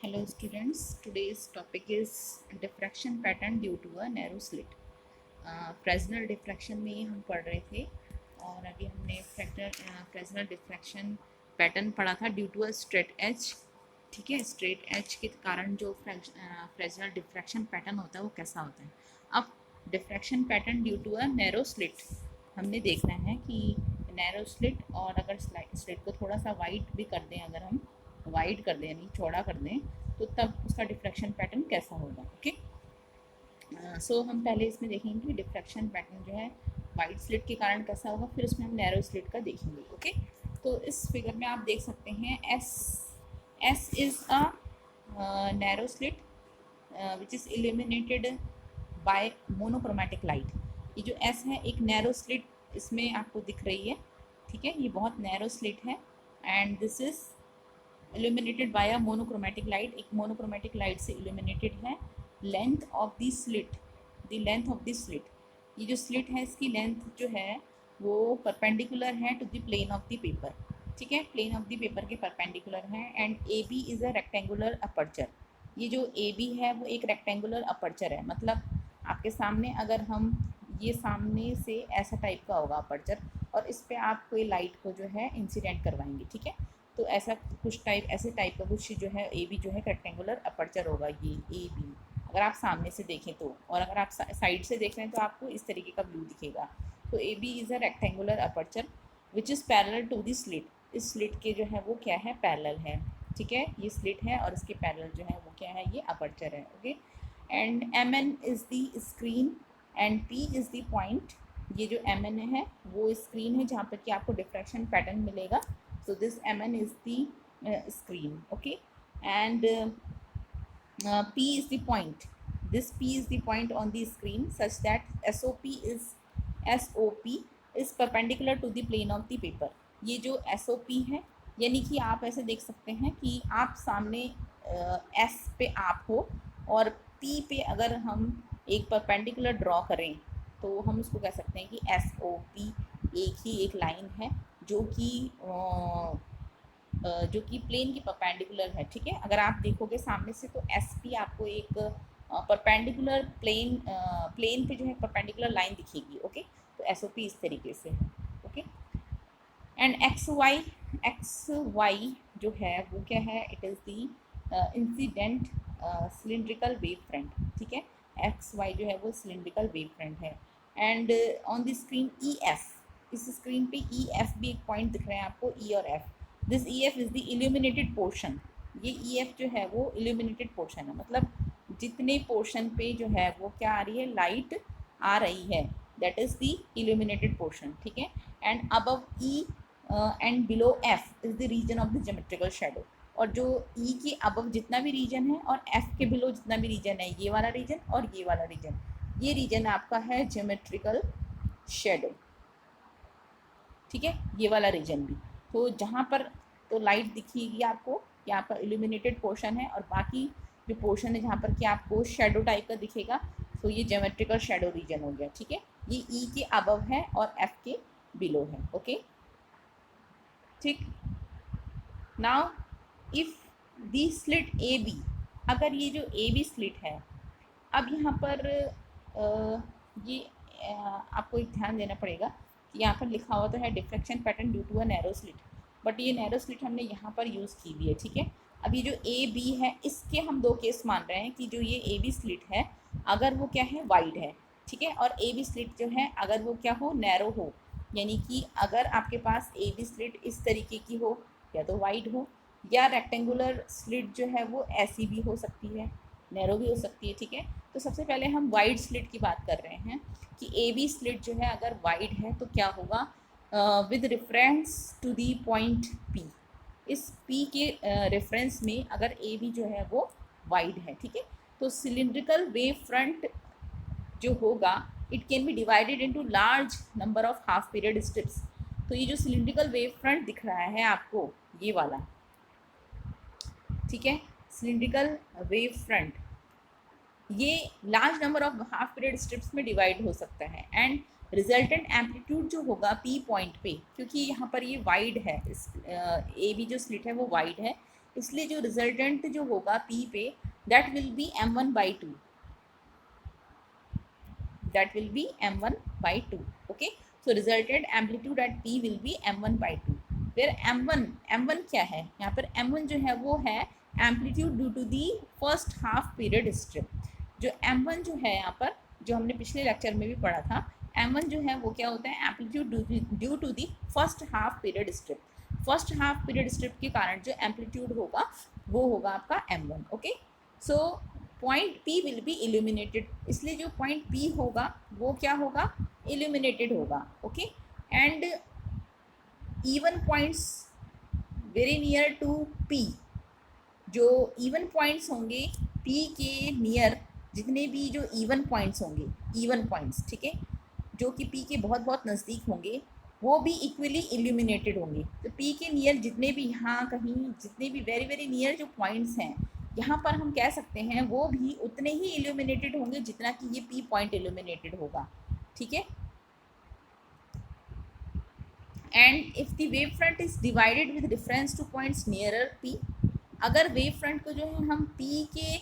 Hello students, today's topic is diffraction pattern due to a narrow slit. Fresnel diffraction में हम पढ़ रहे थे और अभी हमने फ्रेजनल डिफ्रैक्शन पैटर्न पढ़ा था due to a straight edge. ठीक है, स्ट्रेट एज के कारण जो फ्रेजनल डिफ्रैक्शन पैटर्न होता है वो कैसा होता है। अब diffraction pattern due to a narrow slit हमने देखना है कि नैरो स्लिट, और अगर स्लिट को थोड़ा सा वाइड भी कर दें, अगर हम वाइड कर दें यानी चौड़ा कर दें, तो तब उसका डिफ्रैक्शन पैटर्न कैसा होगा। ओके, सो हम पहले इसमें देखेंगे कि डिफ्रैक्शन पैटर्न जो है वाइड स्लिट के कारण कैसा होगा, फिर उसमें हम नैरो स्लिट का देखेंगे। ओके, तो इस फिगर में आप देख सकते हैं S is a narrow slit which is illuminated by monochromatic light. ये जो एस है एक नैरो स्लिट इसमें आपको दिख रही है। ठीक है, ये बहुत नैरो स्लिट है and this is illuminated by a monochromatic light। एक मोनोक्रोमेटिक लाइट से illuminated है। Length of the slit, the length of the slit, ये जो स्लिट है इसकी लेंथ जो है वो परपेंडिकुलर है to the plane of the paper. ठीक है, प्लेन ऑफ द पेपर के परपेंडिकुलर है and A B is a rectangular aperture. ये जो ए बी है वो एक रेक्टेंगुलर अपर्चर है, मतलब आपके सामने अगर हम ये सामने से ऐसा टाइप का होगा अपर्चर और इस पर आप कोई लाइट को जो है इंसिडेंट करवाएंगे। ठीक है, तो ऐसा कुछ ऐसे टाइप का कुछ जो है ए बी जो है रेक्टेंगुलर अपर्चर होगा ये ए बी, अगर आप सामने से देखें तो। और अगर आप साइड से देख रहे हैं तो आपको इस तरीके का व्यू दिखेगा। तो A B is a rectangular aperture which is parallel to the slit. इस स्लिट के जो है वो क्या है, पैरेलल है। ठीक है, ये स्लिट है और इसके पैरेलल जो है वो क्या है, ये अपर्चर है। Okay, and M N is the screen and P is the point. ये जो एम एन है वो स्क्रीन है जहाँ पर कि आपको डिफ्रैक्शन पैटर्न मिलेगा। So this Mn is the screen. Okay, and P is the point. This P is the point on the screen such that SOP is perpendicular to the plane of the paper। ये जो SOP है यानी कि आप ऐसे देख सकते हैं कि आप सामने S पे आप हो और P पे अगर हम एक परपेंडिकुलर ड्रॉ करें तो हम उसको कह सकते हैं कि SOP एक ही एक लाइन है जो कि प्लेन की परपेंडिकुलर है। ठीक है, अगर आप देखोगे सामने से तो एस पी आपको एक परपेंडिकुलर प्लेन पे जो है परपेंडिकुलर लाइन दिखेगी। ओके, तो एस ओ पी इस तरीके से है। ओके, एंड एक्स वाई जो है वो क्या है, it is the incident cylindrical wave front. ठीक है, एक्स वाई जो है वो सिलिंड्रिकल वेव फ्रंट है and on the screen E F, इस स्क्रीन पे ई एफ भी एक पॉइंट दिख रहे हैं आपको, ई और F. This E F is the illuminated portion. ये ई एफ जो है वो इल्यूमिनेटेड पोर्शन है, मतलब जितने पोर्शन पे जो है वो क्या आ रही है, लाइट आ रही है, that is the illuminated portion. ठीक है, and above E and below F is the region of the geometrical shadow. और जो ई के अबव जितना भी रीजन है और एफ के बिलो जितना भी रीजन है, ये वाला रीजन और ये वाला रीजन, ये रीजन आपका है ज्योमेट्रिकल शेडो। ठीक है, ये वाला रीजन भी, तो जहाँ पर तो लाइट दिखेगी आपको, यहाँ पर इल्यूमिनेटेड पोर्शन है और बाकी जो पोर्शन है जहाँ पर कि आपको शेडो टाइप का दिखेगा, तो ये ज्योमेट्रिकल शेडो रीजन हो गया। ठीक है, ये ई के अबव है और एफ के बिलो है। ओके, ठीक। Now if the slit A B, अगर ये जो ए बी स्लिट है, अब यहाँ पर ये आपको एक ध्यान देना पड़ेगा कि यहाँ पर लिखा हुआ तो है diffraction pattern due to a narrow slit, but ये नैरो स्लिट हमने यहाँ पर यूज़ की हुई है। ठीक है, अब ये जो ए बी है इसके हम दो केस मान रहे हैं कि जो ये ए बी स्लिट है अगर वो क्या है, वाइड है। ठीक है, और ए बी स्लिट जो है अगर वो क्या हो, नैरो हो, यानी कि अगर आपके पास ए बी स्लिट इस तरीके की हो, या तो वाइड हो, या रेक्टेंगुलर स्लिट जो है वो ऐसी भी हो सकती है, नैरो भी हो सकती है। ठीक है, तो सबसे पहले हम वाइड स्लिट की बात कर रहे हैं कि ए बी स्लिट जो है अगर वाइड है तो क्या होगा, with reference to the point P, इस पी के रेफरेंस में अगर ए बी जो है वो वाइड है। ठीक है, तो सिलिंड्रिकल वेव फ्रंट जो होगा it can be divided into large number of half period strips. तो ये जो सिलिंड्रिकल वेव फ्रंट दिख रहा है आपको, ये वाला, ठीक है, सिलिंड्रिकल वेव फ्रंट, ये large number of half period strips में डिवाइड हो सकता है एंड रिजल्टेंट एम्पलीट्यूड जो होगा पी पॉइंट पे, क्योंकि यहाँ पर ये वाइड है, इस ए बी जो स्लिट है वो वाइड है, इसलिए जो रिजल्टेंट जो होगा P पे that will B m1/2, that will be m1/2. Okay, so resultant amplitude at P will be m1/2, where m1 क्या है यहाँ पर, m1 जो है वो है amplitude due to the first half period strip. जो m1 जो है यहाँ पर, जो हमने पिछले लेक्चर में भी पढ़ा था, m1 जो है वो क्या होता है, amplitude due to the first half period strip. First half period strip के कारण जो एम्पलीट्यूड होगा वो होगा आपका m1। Okay, so point P will be illuminated, इसलिए जो पॉइंट P होगा वो क्या होगा, इल्यूमिनेटेड होगा। Okay, and even points very near to P, जो इवन पॉइंट्स होंगे P के नियर, जितने भी जो इवन पॉइंट्स होंगे, इवन पॉइंट्स, ठीक है, जो कि P के बहुत बहुत नज़दीक होंगे, वो भी इक्वली इल्यूमिनेटेड होंगे। तो P के नियर जितने भी, यहाँ कहीं जितने भी वेरी वेरी नियर जो पॉइंट्स हैं, यहाँ पर हम कह सकते हैं वो भी उतने ही इल्यूमिनेटेड होंगे जितना कि ये P पॉइंट इल्यूमिनेटेड होगा। ठीक है, and if the wave front is divided with reference two points nearer P, अगर वेव फ्रंट को जो है हम P के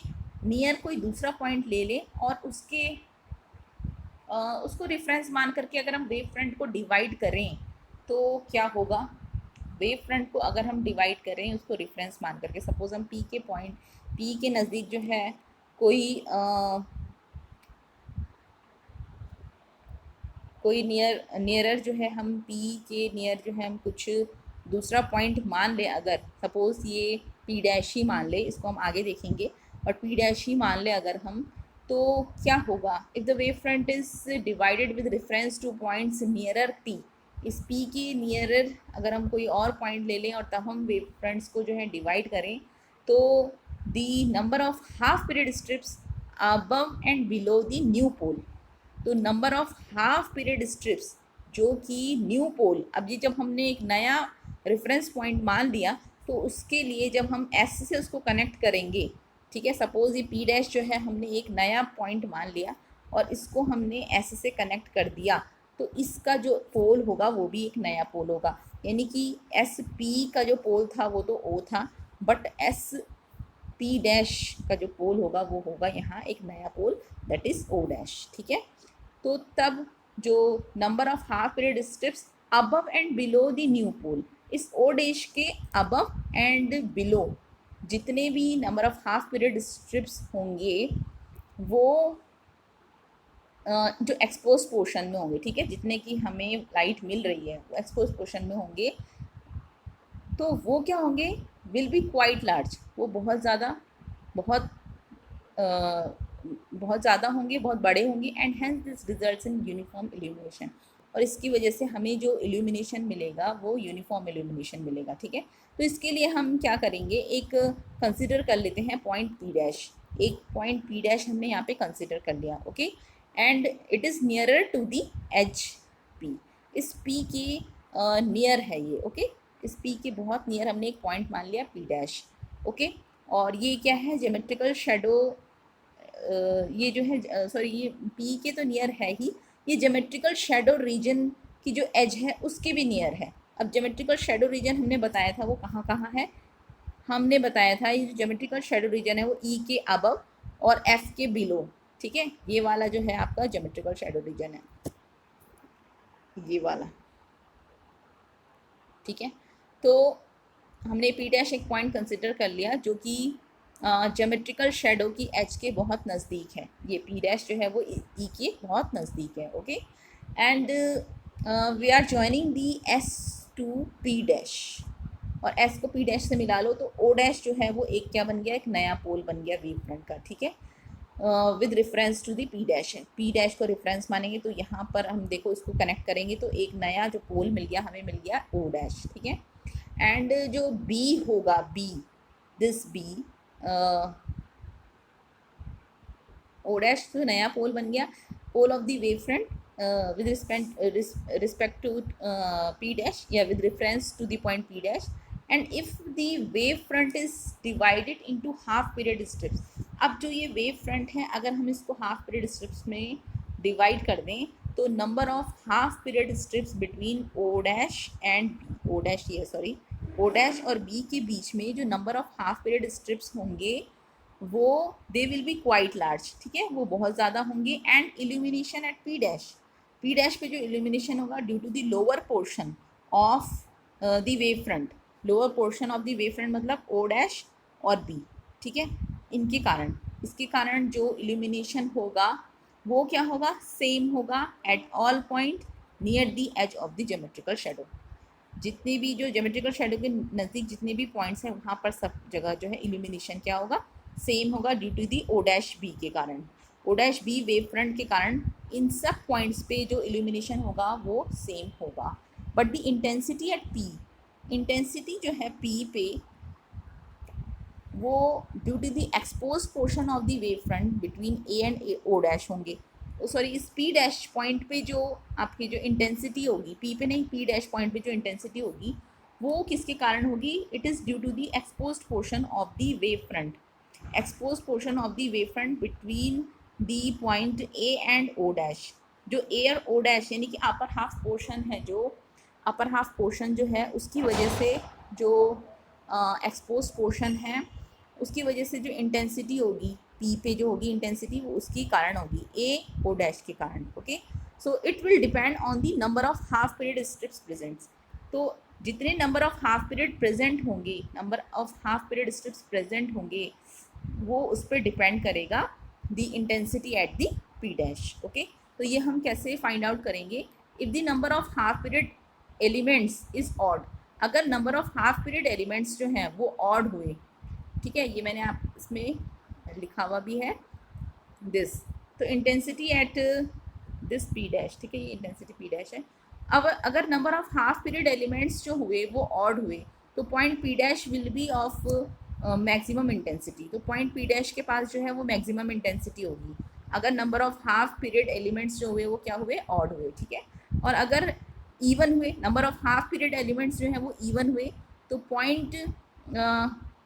नियर कोई दूसरा पॉइंट ले लें और उसको रेफरेंस मान करके अगर हम वेव फ्रंट को डिवाइड करें तो क्या होगा, वेव फ्रंट को अगर हम डिवाइड करें उसको रेफरेंस मान करके, सपोज हम P के पॉइंट, P के नज़दीक जो है कोई नियरर जो है, हम P के नियर जो है हम कुछ दूसरा पॉइंट मान लें, अगर सपोज़ ये P' ही मान ले, इसको हम आगे देखेंगे, और P' ही मान ले अगर हम, तो क्या होगा, if the wave front is divided with reference two points nearer P, इस P के नियरर अगर हम कोई और पॉइंट ले लें और तब हम वेव फ्रंट्स को जो है डिवाइड करें, तो the number of half period strips above and below the new pole, तो number of half period strips जो कि न्यू पोल, अब ये जब हमने एक नया रेफरेंस पॉइंट मान लिया तो उसके लिए जब हम S से उसको कनेक्ट करेंगे, ठीक है, सपोज़ ये P' जो है हमने एक नया पॉइंट मान लिया और इसको हमने S से कनेक्ट कर दिया, तो इसका जो पोल होगा वो भी एक नया पोल होगा, यानी कि SP का जो पोल था वो तो O था, बट SP' का जो पोल होगा वो होगा यहाँ एक नया पोल, दैट इज़ O'। ठीक है, तो तब जो number of half period strips above and below the new pole, इस O' के अबव एंड बिलो जितने भी number of half period strips होंगे वो जो एक्सपोज पोर्शन में होंगे, ठीक है, जितने की हमें लाइट मिल रही है वो एक्सपोज पोर्शन में होंगे, तो वो क्या होंगे, विल बी क्वाइट लार्ज, वो बहुत ज़्यादा होंगे, बहुत बड़े होंगे, and hence this results in uniform illumination, और इसकी वजह से हमें जो इल्यूमिनेशन मिलेगा वो यूनिफॉर्म इल्यूमिनेशन मिलेगा। ठीक है, तो इसके लिए हम क्या करेंगे, एक कंसिडर कर लेते हैं पॉइंट P', एक पॉइंट P' हमने यहाँ पे कंसिडर कर लिया। Okay, and it is nearer to the edge P, इस P के नियर है ये। ओके, इस P के बहुत नियर हमने एक पॉइंट मान लिया P'। ओके, और ये क्या है, ज्योमेट्रिकल शेडो, ये जो है सॉरी ये P के तो नियर है ही, ये ज्योमेट्रिकल शेडो रीजन की जो एज है उसके भी नियर है। अब ज्योमेट्रिकल शेडो रीजन हमने बताया था वो कहाँ कहाँ है, हमने बताया था ये जो ज्योमेट्रिकल शेडो रीजन है वो E के अबव और F के बिलो। ठीक है, ये वाला जो है आपका ज्योमेट्रिकल शेडो रीजन है, ये वाला। ठीक है, तो हमने P' एक पॉइंट कंसिडर कर लिया जो कि ज्योमेट्रिकल शेडो की एज के बहुत नज़दीक है, ये P' जो है वो E के बहुत नज़दीक है। Okay, and we are joining the S to P', और S को P' से मिला लो तो O' जो है वो एक क्या बन गया, एक नया पोल बन गया वेव फ्रंट का। ठीक है, with reference to the P' है, P' को रेफरेंस मानेंगे तो यहाँ पर हम देखो इसको कनेक्ट करेंगे तो एक नया जो पोल मिल गया, हमें मिल गया O'। ठीक है, एंड जो B होगा, दिस B O' तो नया पोल बन गया, pole of the wave front with respect to P' या with reference to the point P', and if the wave front is divided into half period strips, अब जो ये wave front है अगर हम इसको हाफ पीरियड स्ट्रिप्स में divide कर दें तो number of half period strips between O' and B, O' ये सॉरी ओ डैश और बी के बीच में जो number of half period strips होंगे वो they will be quite large, ठीक है, वो बहुत ज़्यादा होंगे। And illumination at P dash पे जो इल्यूमिनेशन होगा due to the lower portion of the wave front, lower portion of the wave front मतलब ओ डैश और बी, ठीक है, इनके कारण, इसके कारण जो इल्यूमिनेशन होगा वो क्या होगा, सेम होगा at all point near the edge of the geometrical shadow. जितने भी जो ज्योमेट्रिकल शेडो के नज़दीक जितने भी पॉइंट्स हैं वहाँ पर सब जगह जो है इल्यूमिनेशन क्या होगा, सेम होगा due to the O dash B के कारण। O dash B wave front के कारण इन सब पॉइंट्स पे जो इल्यूमिनेशन होगा वो सेम होगा। But the intensity at P, intensity जो है पी पे वो due to the expose portion of the wave front between A and O dash होंगे। सॉरी, इस पी डैश पॉइंट पे जो आपकी जो इंटेंसिटी होगी, पी पे नहीं, पी डैश पॉइंट पे जो इंटेंसिटी होगी वो किसके कारण होगी, it is due to the expose portion of the wave front, expose portion of the wave front between the point A and O dash. जो ए और ओ डैश यानी कि अपर हाफ पोर्शन है, जो अपर हाफ पोर्शन जो है उसकी वजह से जो एक्सपोज पोर्शन है उसकी वजह से जो इंटेंसिटी होगी पी पे जो होगी इंटेंसिटी वो उसकी कारण होगी ए ओ डैश के कारण। Okay, so it will depend on the number of half period strips presents. तो जितने number of half period present होंगे, number of half period strips present होंगे वो उस पर डिपेंड करेगा the intensity at the P dash. Okay, तो ये हम कैसे फाइंड आउट करेंगे, if the number of half period elements is odd, अगर number of half period elements जो हैं वो ऑड हुए, ठीक है, ये मैंने आप इसमें लिखा हुआ भी है दिस, तो intensity at this P dash, ठीक है, ये इंटेंसिटी पी डैश है। अब अगर number of half period elements जो हुए वो ऑड हुए तो point P dash will be of maximum intensity, तो पॉइंट पी डैश के पास जो है वो मैक्सिमम इंटेंसिटी होगी अगर number of half period elements जो हुए वो क्या हुए, ऑड हुए, ठीक है। और अगर इवन हुए, number of half period elements जो हैं वो इवन हुए तो point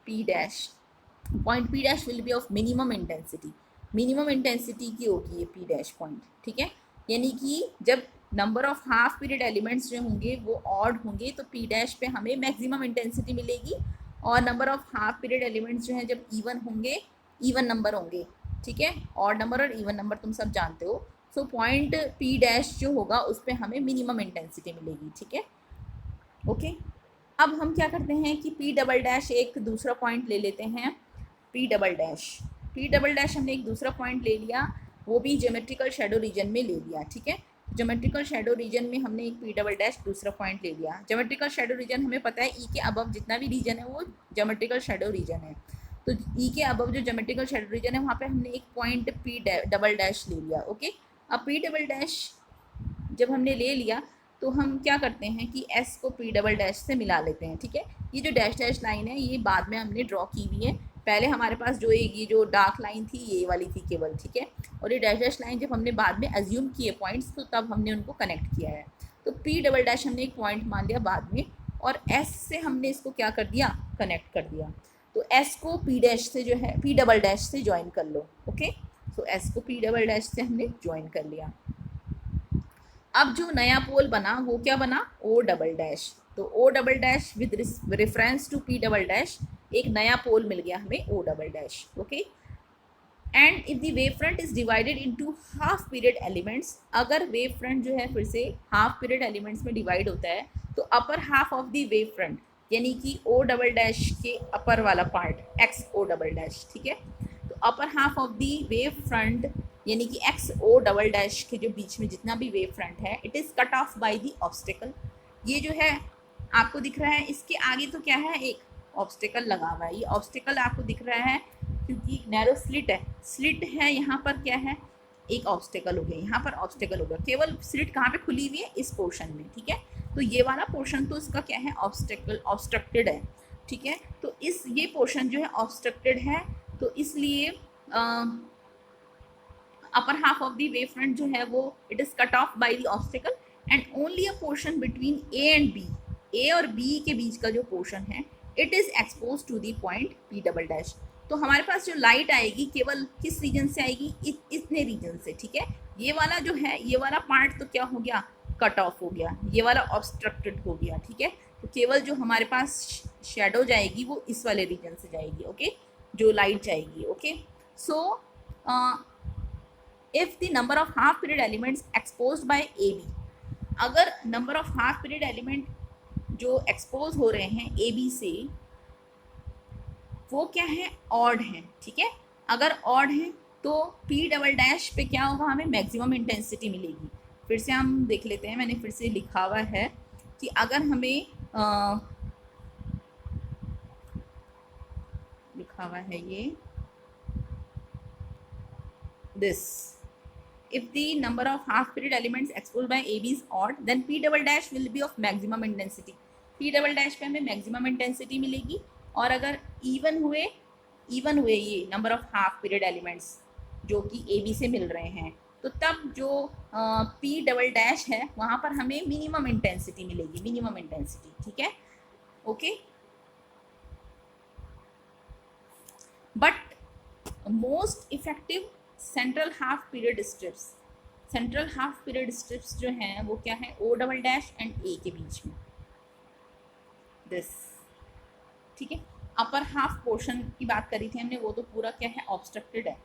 P dash will be of minimum intensity, minimum intensity की होगी ये पी डैश पॉइंट, ठीक है। यानी कि जब number of half period elements जो होंगे वो ऑड होंगे तो पी डैश पे हमें मैक्सिमम इंटेंसिटी मिलेगी, और number of half period elements जो हैं जब इवन होंगे, इवन नंबर होंगे, ठीक है, ऑड नंबर और इवन नंबर तुम सब जानते हो, सो पॉइंट पी डैश जो होगा उस पर हमें मिनिमम इंटेंसिटी मिलेगी, ठीक है। ओके, अब हम क्या करते हैं कि पी डबल डैश एक दूसरा पॉइंट ले लेते हैं, पी डबल डैश हमने एक दूसरा पॉइंट ले लिया, वो भी ज्योमेट्रिकल शेडो रीजन में ले लिया, ठीक है। ज्योमेट्रिकल शेडो रीजन में हमने एक पी डबल डैश दूसरा पॉइंट ले लिया। ज्योमेट्रिकल शेडो रीजन हमें पता है ई के अबव जितना भी रीजन है वो ज्योमेट्रिकल शेडो रीजन है, तो ई के अबव जो ज्योमेट्रिकल शेडो रीजन है वहाँ पे हमने एक पॉइंट पी डबल डैश ले लिया। ओके, अब पी डबल डैश जब हमने ले लिया तो हम क्या करते हैं कि एस को पी डबल डैश से मिला लेते हैं, ठीक है। ये जो डैश डैश लाइन है ये बाद में हमने ड्रॉ की हुई है, पहले हमारे पास जो ये जो डार्क लाइन थी ये वाली थी केवल, ठीक है, और ये डैश डैश लाइन जब हमने बाद में अज्यूम किए पॉइंट्स तो तब हमने उनको कनेक्ट किया है। तो पी डबल डैश हमने एक पॉइंट मान लिया बाद में, और एस से हमने इसको क्या कर दिया, कनेक्ट कर दिया। तो एस को पी डैश से जो है पी डबल डैश से ज्वाइन कर लो। ओके, तो एस को पी डबल डैश से हमने ज्वाइन कर लिया। अब जो नया पोल बना वो क्या बना, ओ डबल डैश, तो O double dash with reference to P double dash एक नया पोल मिल गया हमें O double dash. Okay, and if the wave front is divided into half period elements, अगर वेव फ्रंट जो है फिर से हाफ पीरियड एलिमेंट्स में डिवाइड होता है तो upper half of the wave front यानी कि ओ डबल डैश के अपर वाला part X O double dash, ठीक है, तो upper half of the wave front यानी कि एक्स ओ डबल डैश के जो बीच में जितना भी वेव फ्रंट है it is cut off by the obstacle. ये जो है आपको दिख रहा है, इसके आगे तो क्या है, एक ऑब्स्टेकल लगा हुआ है, ये ऑब्स्टेकल आपको दिख रहा है क्योंकि नैरो स्लिट है यहाँ पर क्या है, एक ऑब्स्टेकल हो गया, यहाँ पर ऑब्स्टेकल हो गया, केवल स्लिट कहाँ पे खुली हुई है, इस पोर्शन में, ठीक है। तो ये वाला पोर्शन तो इसका क्या है, ऑब्स्ट्रक्टेड है, ठीक है, तो इस ये पोर्शन जो है ऑब्स्ट्रक्टेड है, तो इसलिए upper half of the wave front जो है वो it is cut off by the obstacle and only a portion between A and B, A और बी के बीच का जो पोर्शन है it is expose to the point P double dash. तो हमारे पास जो लाइट आएगी केवल किस रीजन से आएगी, इतने रीजन से, ठीक है। ये वाला जो है ये वाला पार्ट तो क्या हो गया, कट ऑफ हो गया, ये वाला ऑब्स्ट्रक्टेड हो गया, ठीक है, तो केवल जो हमारे पास शेडो जाएगी वो इस वाले रीजन से जाएगी, ओके, जो लाइट जाएगी, okay. So if the number of half period elements exposed by A B, अगर number of half period element जो एक्सपोज हो रहे हैं ए बी से वो क्या है, ऑड है, ठीक है। अगर ऑड है तो पी डबल डैश पे क्या होगा, हमें मैक्सिमम इंटेंसिटी मिलेगी। फिर से हम देख लेते हैं, मैंने फिर से लिखा हुआ है कि अगर हमें लिखा हुआ है ये this, if the number of half period elements exposed by AB is odd then P double dash will be of maximum intensity, P double dash पे हमें maximum intensity मिलेगी। और अगर इवन हुए ये number of half period elements जो कि A B से मिल रहे हैं, तो तब जो पी डबल डैश है वहाँ पर हमें मिनिमम इंटेंसिटी मिलेगी, मिनिमम इंटेंसिटी, ठीक है, okay. But most effective central half period strips, central half period strips जो हैं वो क्या है, ओ डबल डैश एंड ए के बीच में, दिस, ठीक है। अपर हाफ पोर्शन की बात करी थी हमने, वो तो पूरा क्या है, ऑब्स्ट्रक्टेड है।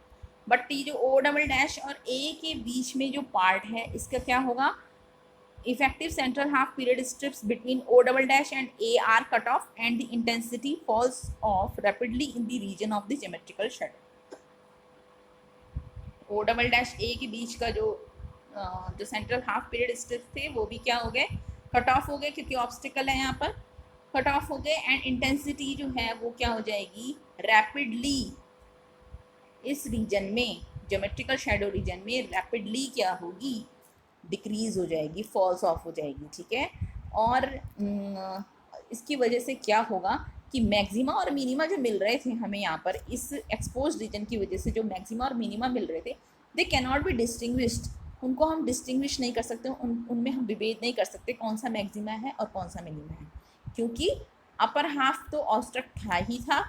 बट ये जो ओ डबल डैश और ए के बीच में जो पार्ट है इसका क्या होगा, effective central half period strips between O double dash and A are cut off and the intensity falls off rapidly in the region of the geometrical shadow. O double dash A के बीच का जो central half period strips थे वो भी क्या हो गए, कट ऑफ हो गए, क्योंकि ऑब्स्टिकल है यहाँ पर, कट ऑफ हो गए। एंड इंटेंसिटी जो है वो क्या हो जाएगी, रैपिडली इस रीजन में, ज्योमेट्रिकल शेडो रीजन में रैपिडली क्या होगी, डिक्रीज हो जाएगी, फॉल्स ऑफ हो जाएगी, ठीक है। और इसकी वजह से क्या होगा कि मैक्सिमा और मिनिमा जो मिल रहे थे हमें यहाँ पर इस एक्सपोज रीजन की वजह से, जो मैक्सिमा और मिनिमा मिल रहे थे, they can not be distinguished, उनको हम डिस्टिंग्विश नहीं कर सकते, उनमें हम विभेद नहीं कर सकते कौन सा मैक्सिमा है और कौन सा मिनिमा है, क्योंकि अपर हाफ तो ऑब्स्ट्रक्ट था ही था,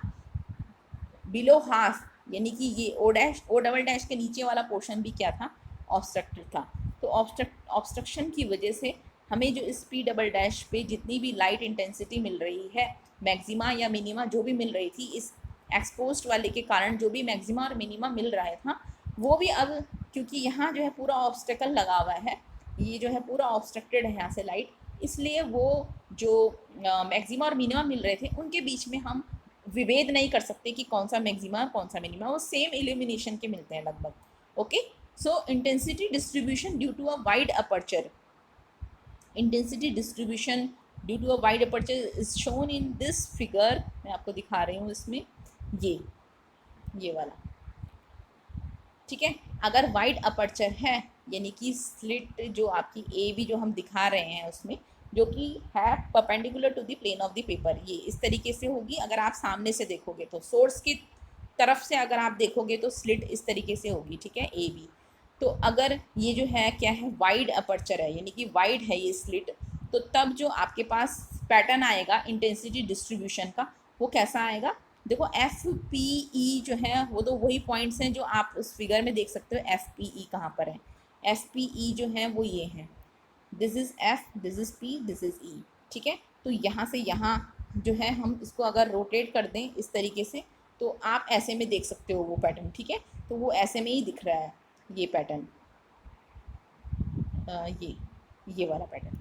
बिलो हाफ यानी कि ये ओ डबल डैश के नीचे वाला पोर्शन भी क्या था, ऑब्स्ट्रक्टेड था। तो ऑब्स्ट्रक्शन की वजह से हमें जो इस पी डबल डैश पे जितनी भी लाइट इंटेंसिटी मिल रही है, मैक्सिमा या मिनिमा जो भी मिल रही थी, इस एक्सपोज्ड वाले के कारण जो भी मैक्सिमा और मिनिमा मिल रहा था वो भी अब, क्योंकि यहाँ जो है पूरा ऑब्स्टेकल लगा हुआ है, ये जो है पूरा ऑब्स्ट्रक्टेड है यहाँ से लाइट, इसलिए वो जो मैक्सिमा और मिनिमा मिल रहे थे उनके बीच में हम विभेद नहीं कर सकते कि कौन सा मैक्सिमा और कौन सा मिनिमा, वो सेम इल्यूमिनेशन के मिलते हैं लगभग, okay. So intensity distribution due to a wide aperture, intensity distribution due to a wide aperture is shown in this figure, मैं आपको दिखा रही हूँ इसमें, ये वाला, ठीक है। अगर वाइड अपर्चर है यानी कि स्लिट जो आपकी ए बी जो हम दिखा रहे हैं उसमें, जो कि है perpendicular to the plane of the paper, ये इस तरीके से होगी। अगर आप सामने से देखोगे तो सोर्स की तरफ से अगर आप देखोगे तो स्लिट इस तरीके से होगी, ठीक है, ए बी। तो अगर ये जो है क्या है, वाइड अपर्चर है यानी कि वाइड है ये स्लिट, तो तब जो आपके पास पैटर्न आएगा इंटेंसिटी डिस्ट्रीब्यूशन का वो कैसा आएगा, देखो एफ पी ई जो है वो तो वही पॉइंट्स हैं जो आप उस फिगर में देख सकते हो। एफ पी ई कहाँ पर है, एफ पी ई जो है वो ये है, this is F, this is P, this is E, ठीक है। तो यहाँ से यहाँ जो है हम इसको अगर रोटेट कर दें इस तरीके से तो आप ऐसे में देख सकते हो वो पैटर्न, ठीक है। तो वो ऐसे में ही दिख रहा है ये पैटर्न, ये वाला पैटर्न,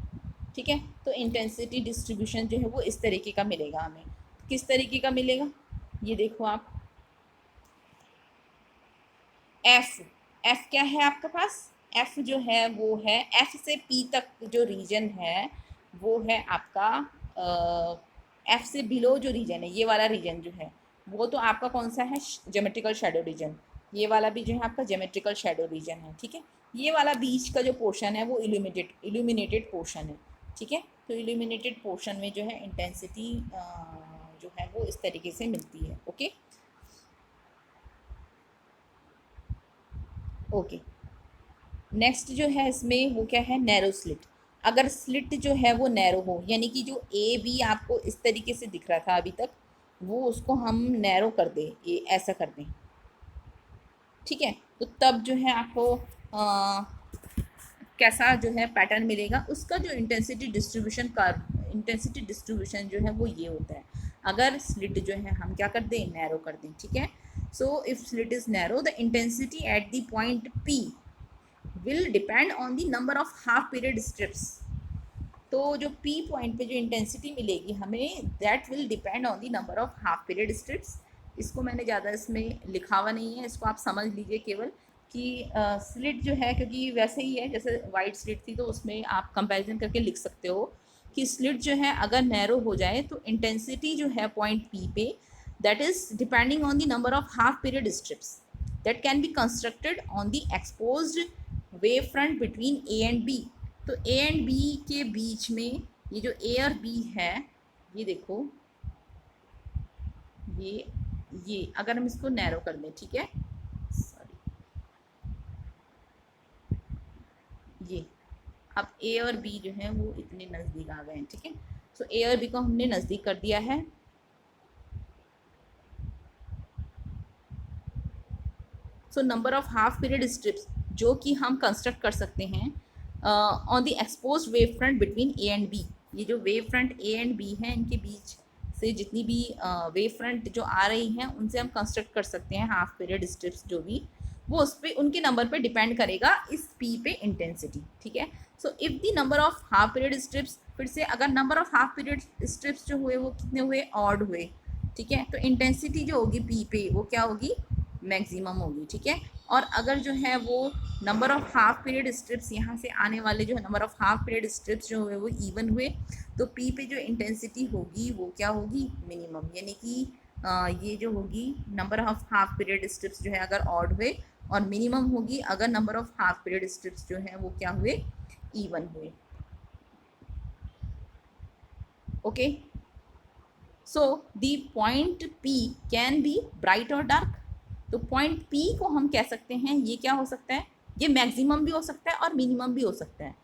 ठीक है। तो इंटेंसिटी डिस्ट्रीब्यूशन जो है वो इस तरीके का मिलेगा हमें। किस तरीके का मिलेगा, ये देखो आप, एफ क्या है आपके पास, एफ जो है वो है, एफ से पी तक जो रीजन है वो है आपका एफ से बिलो जो रीजन है, ये वाला रीजन जो है वो तो आपका कौन सा है, ज्योमेट्रिकल शैडो रीजन, ये वाला भी जो है आपका ज्योमेट्रिकल शैडो रीजन है, ठीक है। ये वाला बीच का जो पोर्शन है वो इल्यूमिनेटेड पोर्शन है, ठीक है। तो इल्यूमिनेटेड पोर्शन में जो है इंटेंसिटी जो है वो इस तरीके से मिलती है, ओके ओके। नेक्स्ट जो है इसमें वो क्या है, नैरो स्लिट। अगर स्लिट जो है वो नैरो हो यानी कि जो ए बी आपको इस तरीके से दिख रहा था अभी तक, वो उसको हम नैरो कर दें, ये ऐसा कर दें, ठीक है। तो तब जो है आपको कैसा जो है पैटर्न मिलेगा, उसका जो intensity distribution curve, intensity distribution जो है वो ये होता है, अगर स्लिट जो है हम क्या कर दें, नैरो कर दें, ठीक है। So if slit is narrow the intensity at the point P will depend on the number of half period strips. तो जो P पॉइंट पे जो इंटेंसिटी मिलेगी हमें, that will depend on the number of half period strips. इसको मैंने ज़्यादा इसमें लिखा हुआ नहीं है, इसको आप समझ लीजिए केवल कि स्लिट जो है, क्योंकि वैसे ही है जैसे वाइड स्लिट थी, तो उसमें आप कंपैरिजन करके लिख सकते हो कि स्लिट जो है अगर नैरो हो जाए तो इंटेंसिटी जो है पॉइंट P पे, that is depending on the number of half period strips that can be constructed on the exposed wave front between A and B। तो A एंड B के बीच में ये जो A और B है, ये देखो, ये अगर हम इसको नैरो कर दें, ठीक है, सॉरी, ये अब A और B जो है वो इतने नज़दीक आ गए हैं, ठीक है। सो A और B को हमने नज़दीक कर दिया है। So number of half period strips जो कि हम कंस्ट्रक्ट कर सकते हैं on the exposed wave front between A and B। ये जो wave front A and B हैं, इनके बीच से जितनी भी वेव फ्रंट जो आ रही हैं उनसे हम कंस्ट्रक्ट कर सकते हैं हाफ पीरियड स्ट्रिप्स जो भी, वो उस पर उनके नंबर पे डिपेंड करेगा इस P पे इंटेंसिटी, ठीक है। So if the number of half period strips, फिर से अगर number of half period strips जो हुए वो कितने हुए, ऑड हुए, ठीक है, तो इंटेंसिटी जो होगी P पे वो क्या होगी, मैक्सिमम होगी, ठीक है। और अगर जो है वो number of half period strips यहाँ से आने वाले जो है number of half period strips जो हुए वो इवन हुए, तो P पे जो इंटेंसिटी होगी वो क्या होगी, मिनिमम। यानी कि ये जो होगी number of half period strips जो है अगर ऑड हुए, और मिनिमम होगी अगर number of half period strips जो है वो क्या हुए, इवन हुए। Okay, so the point P can be bright और डार्क। तो पॉइंट P को हम कह सकते हैं ये क्या हो सकता है, ये मैक्सिमम भी हो सकता है और मिनिमम भी हो सकता है,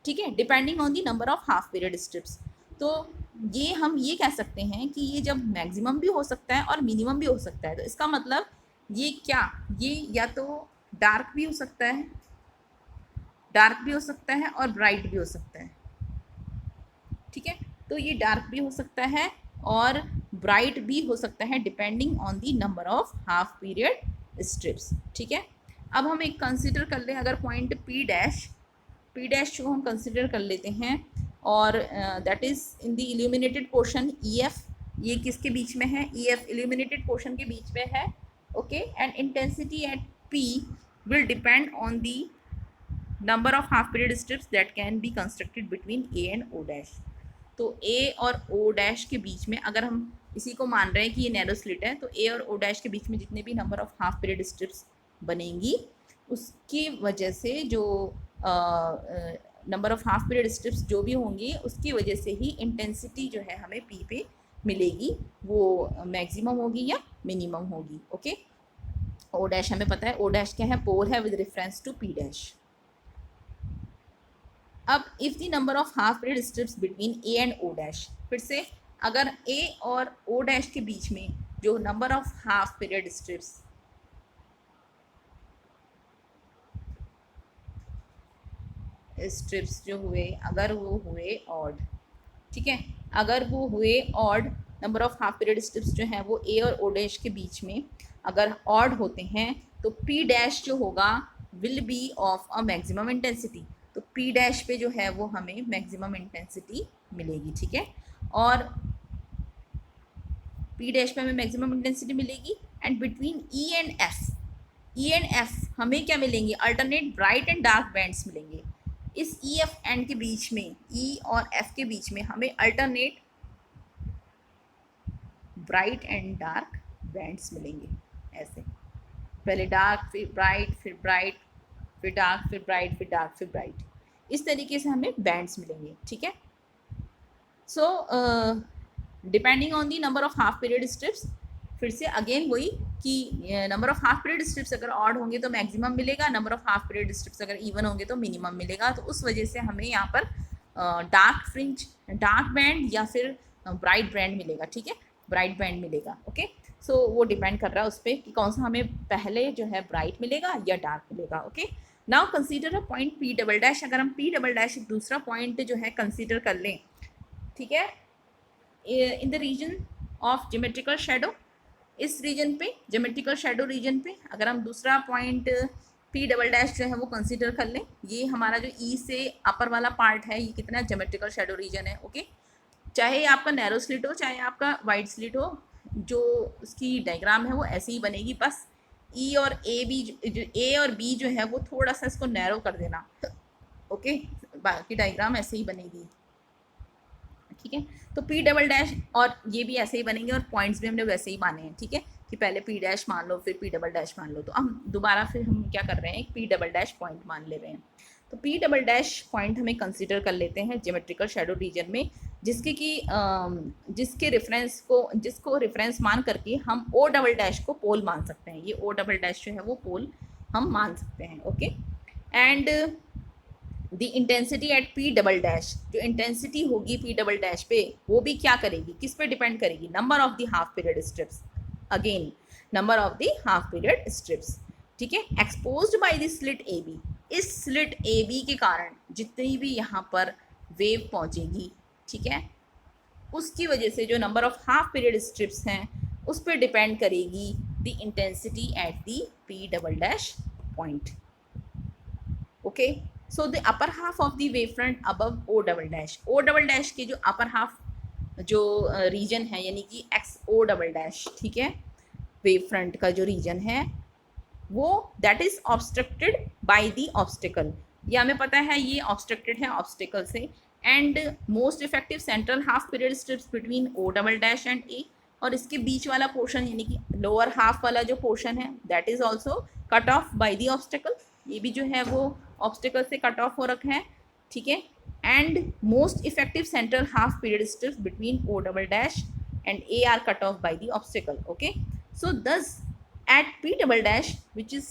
ठीक है, depending on the number of half period strips. तो ये हम ये कह सकते हैं कि ये जब मैक्सिमम भी हो सकता है और मिनिमम भी हो सकता है, तो इसका मतलब ये क्या, ये या तो डार्क भी हो सकता है, डार्क भी हो सकता है और ब्राइट भी हो सकता है, ठीक है। तो ये डार्क भी हो सकता है और ब्राइट भी हो सकता है depending on the number of half period strips, ठीक है। अब हम एक कंसिडर कर लें, अगर पॉइंट P डैश को हम कंसिडर कर लेते हैं, और that is in the illuminated portion EF, ये किसके बीच में है, EF इल्यूमिनेटेड पोर्शन के बीच में है, okay. And intensity at P will depend on the number of half period strips that can be constructed between A and O dash. तो A और O डैश के बीच में अगर हम इसी को मान रहे हैं कि ये नैरो स्लिट है, तो A और O डैश के बीच में जितने भी number of half period strips बनेंगी, उसकी वजह से जो number of half period strips जो भी होंगी उसकी वजह से ही इंटेंसिटी जो है हमें P पे मिलेगी, वो मैक्सिमम होगी या मिनिमम होगी, ओके। O डैश हमें पता है, O डैश क्या है, पोल है with reference to P dash. अब if the number of half period strips between A and O dash, फिर से अगर A और O डैश के बीच में जो number of half period strips जो हुए, अगर वो हुए ऑड, ठीक है, अगर वो हुए odd, number of half period strips जो हैं वो A और O डैश के बीच में अगर ऑड होते हैं, तो P डैश जो होगा will be of a maximum intensity. तो P डैश पे जो है वो हमें मैक्सिमम इंटेंसिटी मिलेगी, ठीक है। और P डैश पे हमें मैक्सिमम इंटेंसिटी मिलेगी, and between E and F हमें क्या मिलेंगे, alternate bright and dark bands मिलेंगे। इस EF एंड के बीच में, E और F के बीच में हमें alternate bright and dark bands मिलेंगे, ऐसे पहले डार्क फिर ब्राइट फिर ब्राइट फिर डार्क फिर ब्राइट फिर डार्क फिर ब्राइट, इस तरीके से हमें बैंड्स मिलेंगे, ठीक है। So depending on the number of half period strips, फिर से अगेन वही कि number of half period strips अगर ऑड होंगे तो मैक्सिमम मिलेगा, number of half period strips अगर इवन होंगे तो मिनिमम मिलेगा। तो उस वजह से हमें यहाँ पर डार्क फ्रिंज, डार्क बैंड या फिर ब्राइट बैंड मिलेगा, ठीक है, ब्राइट बैंड मिलेगा, ओके। सो वो डिपेंड कर रहा है उस पर कि कौन सा हमें पहले जो है ब्राइट मिलेगा या डार्क मिलेगा, okay. Now consider a point P double dash. अगर हम P डबल डैश दूसरा पॉइंट जो है कंसीडर कर लें, ठीक है, in the region of geometrical shadow, इस रीजन पे, ज्योमेट्रिकल शेडो रीजन पे अगर हम दूसरा पॉइंट पी डबल डैश जो है वो कंसीडर कर लें, ये हमारा जो ई से अपर वाला पार्ट है, ये कितना ज्योमेट्रिकल शेडो रीजन है। ओके, चाहे आपका नैरो स्लिट हो चाहे आपका वाइड स्लिट हो, जो उसकी डायग्राम है वो ऐसे ही बनेगी, बस ई और ए बी, जो ए और बी जो है वो थोड़ा सा इसको नैरो कर देना। ओके, बाकी डायग्राम ऐसे ही बनेगी। ठीक है, तो पी डबल डैश और ये भी ऐसे ही बनेंगे और पॉइंट्स भी हमने वैसे ही माने हैं। ठीक है, कि पहले पी डैश मान लो फिर पी डबल डैश मान लो, तो हम दोबारा फिर हम क्या कर रहे हैं, एक पी डबल डैश पॉइंट मान ले रहे हैं। तो पी डबल डैश पॉइंट हमें कंसीडर कर लेते हैं ज्योमेट्रिकल शेडो रीजन में, जिसके कि जिसको रेफरेंस मान करके हम ओ डबल डैश को पोल मान सकते हैं। ये ओ डबल डैश जो है वो पोल हम मान सकते हैं। Okay, and the intensity at P double dash, जो इंटेंसिटी होगी पी डबल डैश पे, वो भी क्या करेगी, किस पे डिपेंड करेगी, number of the half period strips, again number of the half period strips. ठीक है, exposed by the slit A B, इस स्लिट ए बी के कारण जितनी भी यहाँ पर वेव पहुँचेगी, ठीक है, उसकी वजह से जो number of half period strips हैं उस पर डिपेंड करेगी the intensity at the P double dash point. Okay, so the upper half of the wave front above O double dash, O double dash के जो अपर हाफ जो region है, यानी कि एक्स ओ डबल डैश, ठीक है, wave front का जो रीजन है वो that is obstructed by the obstacle, ये हमें पता है ये ऑब्स्ट्रक्टेड है ऑब्स्टिकल से। And most effective central half period strips between O double dash and A, और इसके बीच वाला पोर्शन यानी कि लोअर हाफ वाला जो पोर्शन है that is also cut off by the obstacle, ये भी जो है वो ऑब्स्टिकल से कट ऑफ हो रखा है। ठीक है, and most effective central half period strips between O double dash and A are cut off by the obstacle. Okay, so this at P double dash which is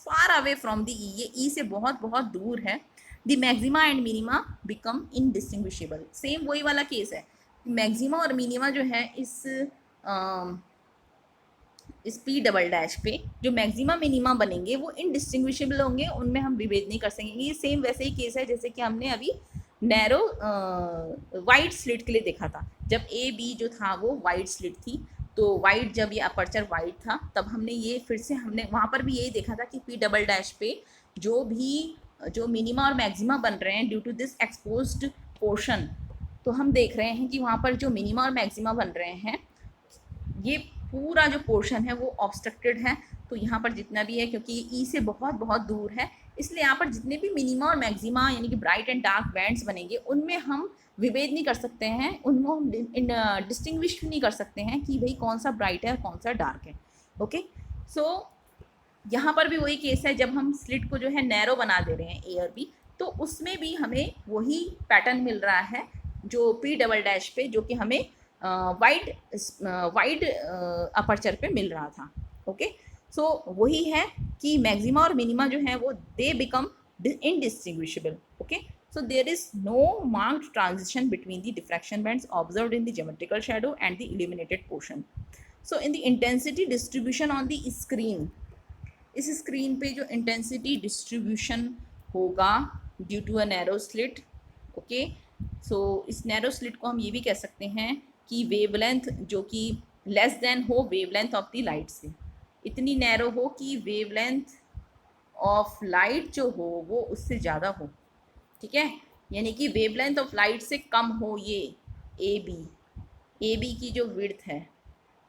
far away from the E, ये E से बहुत बहुत दूर है, the maxima and minima become indistinguishable, same वही वाला case है, maxima और मिनिमा जो है इस पी डबल डैश पे जो मैक्सिमा मिनिमा बनेंगे वो इनडिस्टिंग्विशेबल होंगे, उनमें हम विभेद नहीं कर सकेंगे। ये सेम वैसे ही केस है जैसे कि हमने अभी नैरो वाइड स्लिट के लिए देखा था, जब ए बी जो था वो वाइड स्लिट थी, तो वाइड जब ये अपर्चर वाइड था तब हमने ये फिर से हमने वहाँ पर भी यही देखा था कि पी डबल डैश पे जो मिनिमा और मैक्सिमा बन रहे हैं due to this exposed portion, तो हम देख रहे हैं कि वहाँ पर जो मिनिमा और मैक्सिमा बन रहे हैं ये पूरा जो पोर्शन है वो ऑब्स्ट्रक्टेड है। तो यहाँ पर जितना भी है, क्योंकि ये ई से बहुत बहुत दूर है, इसलिए यहाँ पर जितने भी मिनिमा और मैक्सिमा यानी कि ब्राइट एंड डार्क बैंड्स बनेंगे उनमें हम विभेद नहीं कर सकते हैं, उनको हम डिस्टिंग्विश नहीं कर सकते हैं कि भाई कौन सा ब्राइट है और कौन सा डार्क है। ओके, सो यहाँ पर भी वही केस है, जब हम स्लिट को जो है नैरो बना दे रहे हैं ए और बी, तो उसमें भी हमें वही पैटर्न मिल रहा है जो पी डबल डैश पे, जो कि हमें वाइड अपर्चर पे मिल रहा था। ओके, सो वही है कि मैक्सिमा और मिनिमा जो है वो they become indistinguishable. Okay, so there is no marked transition between the diffraction bands observed in the geometrical shadow and the illuminated portion. So in the intensity distribution on the screen, इस screen पे जो intensity distribution होगा due to a narrow slit, okay, so इस narrow slit को हम ये भी कह सकते हैं कि वेवलेंथ जो कि लेस देन हो वेवलेंथ ऑफ द लाइट से, इतनी नैरो हो कि वेवलेंथ ऑफ लाइट जो हो वो उससे ज़्यादा हो। ठीक है, यानी कि वेवलेंथ ऑफ लाइट से कम हो ये ए बी की जो विड्थ है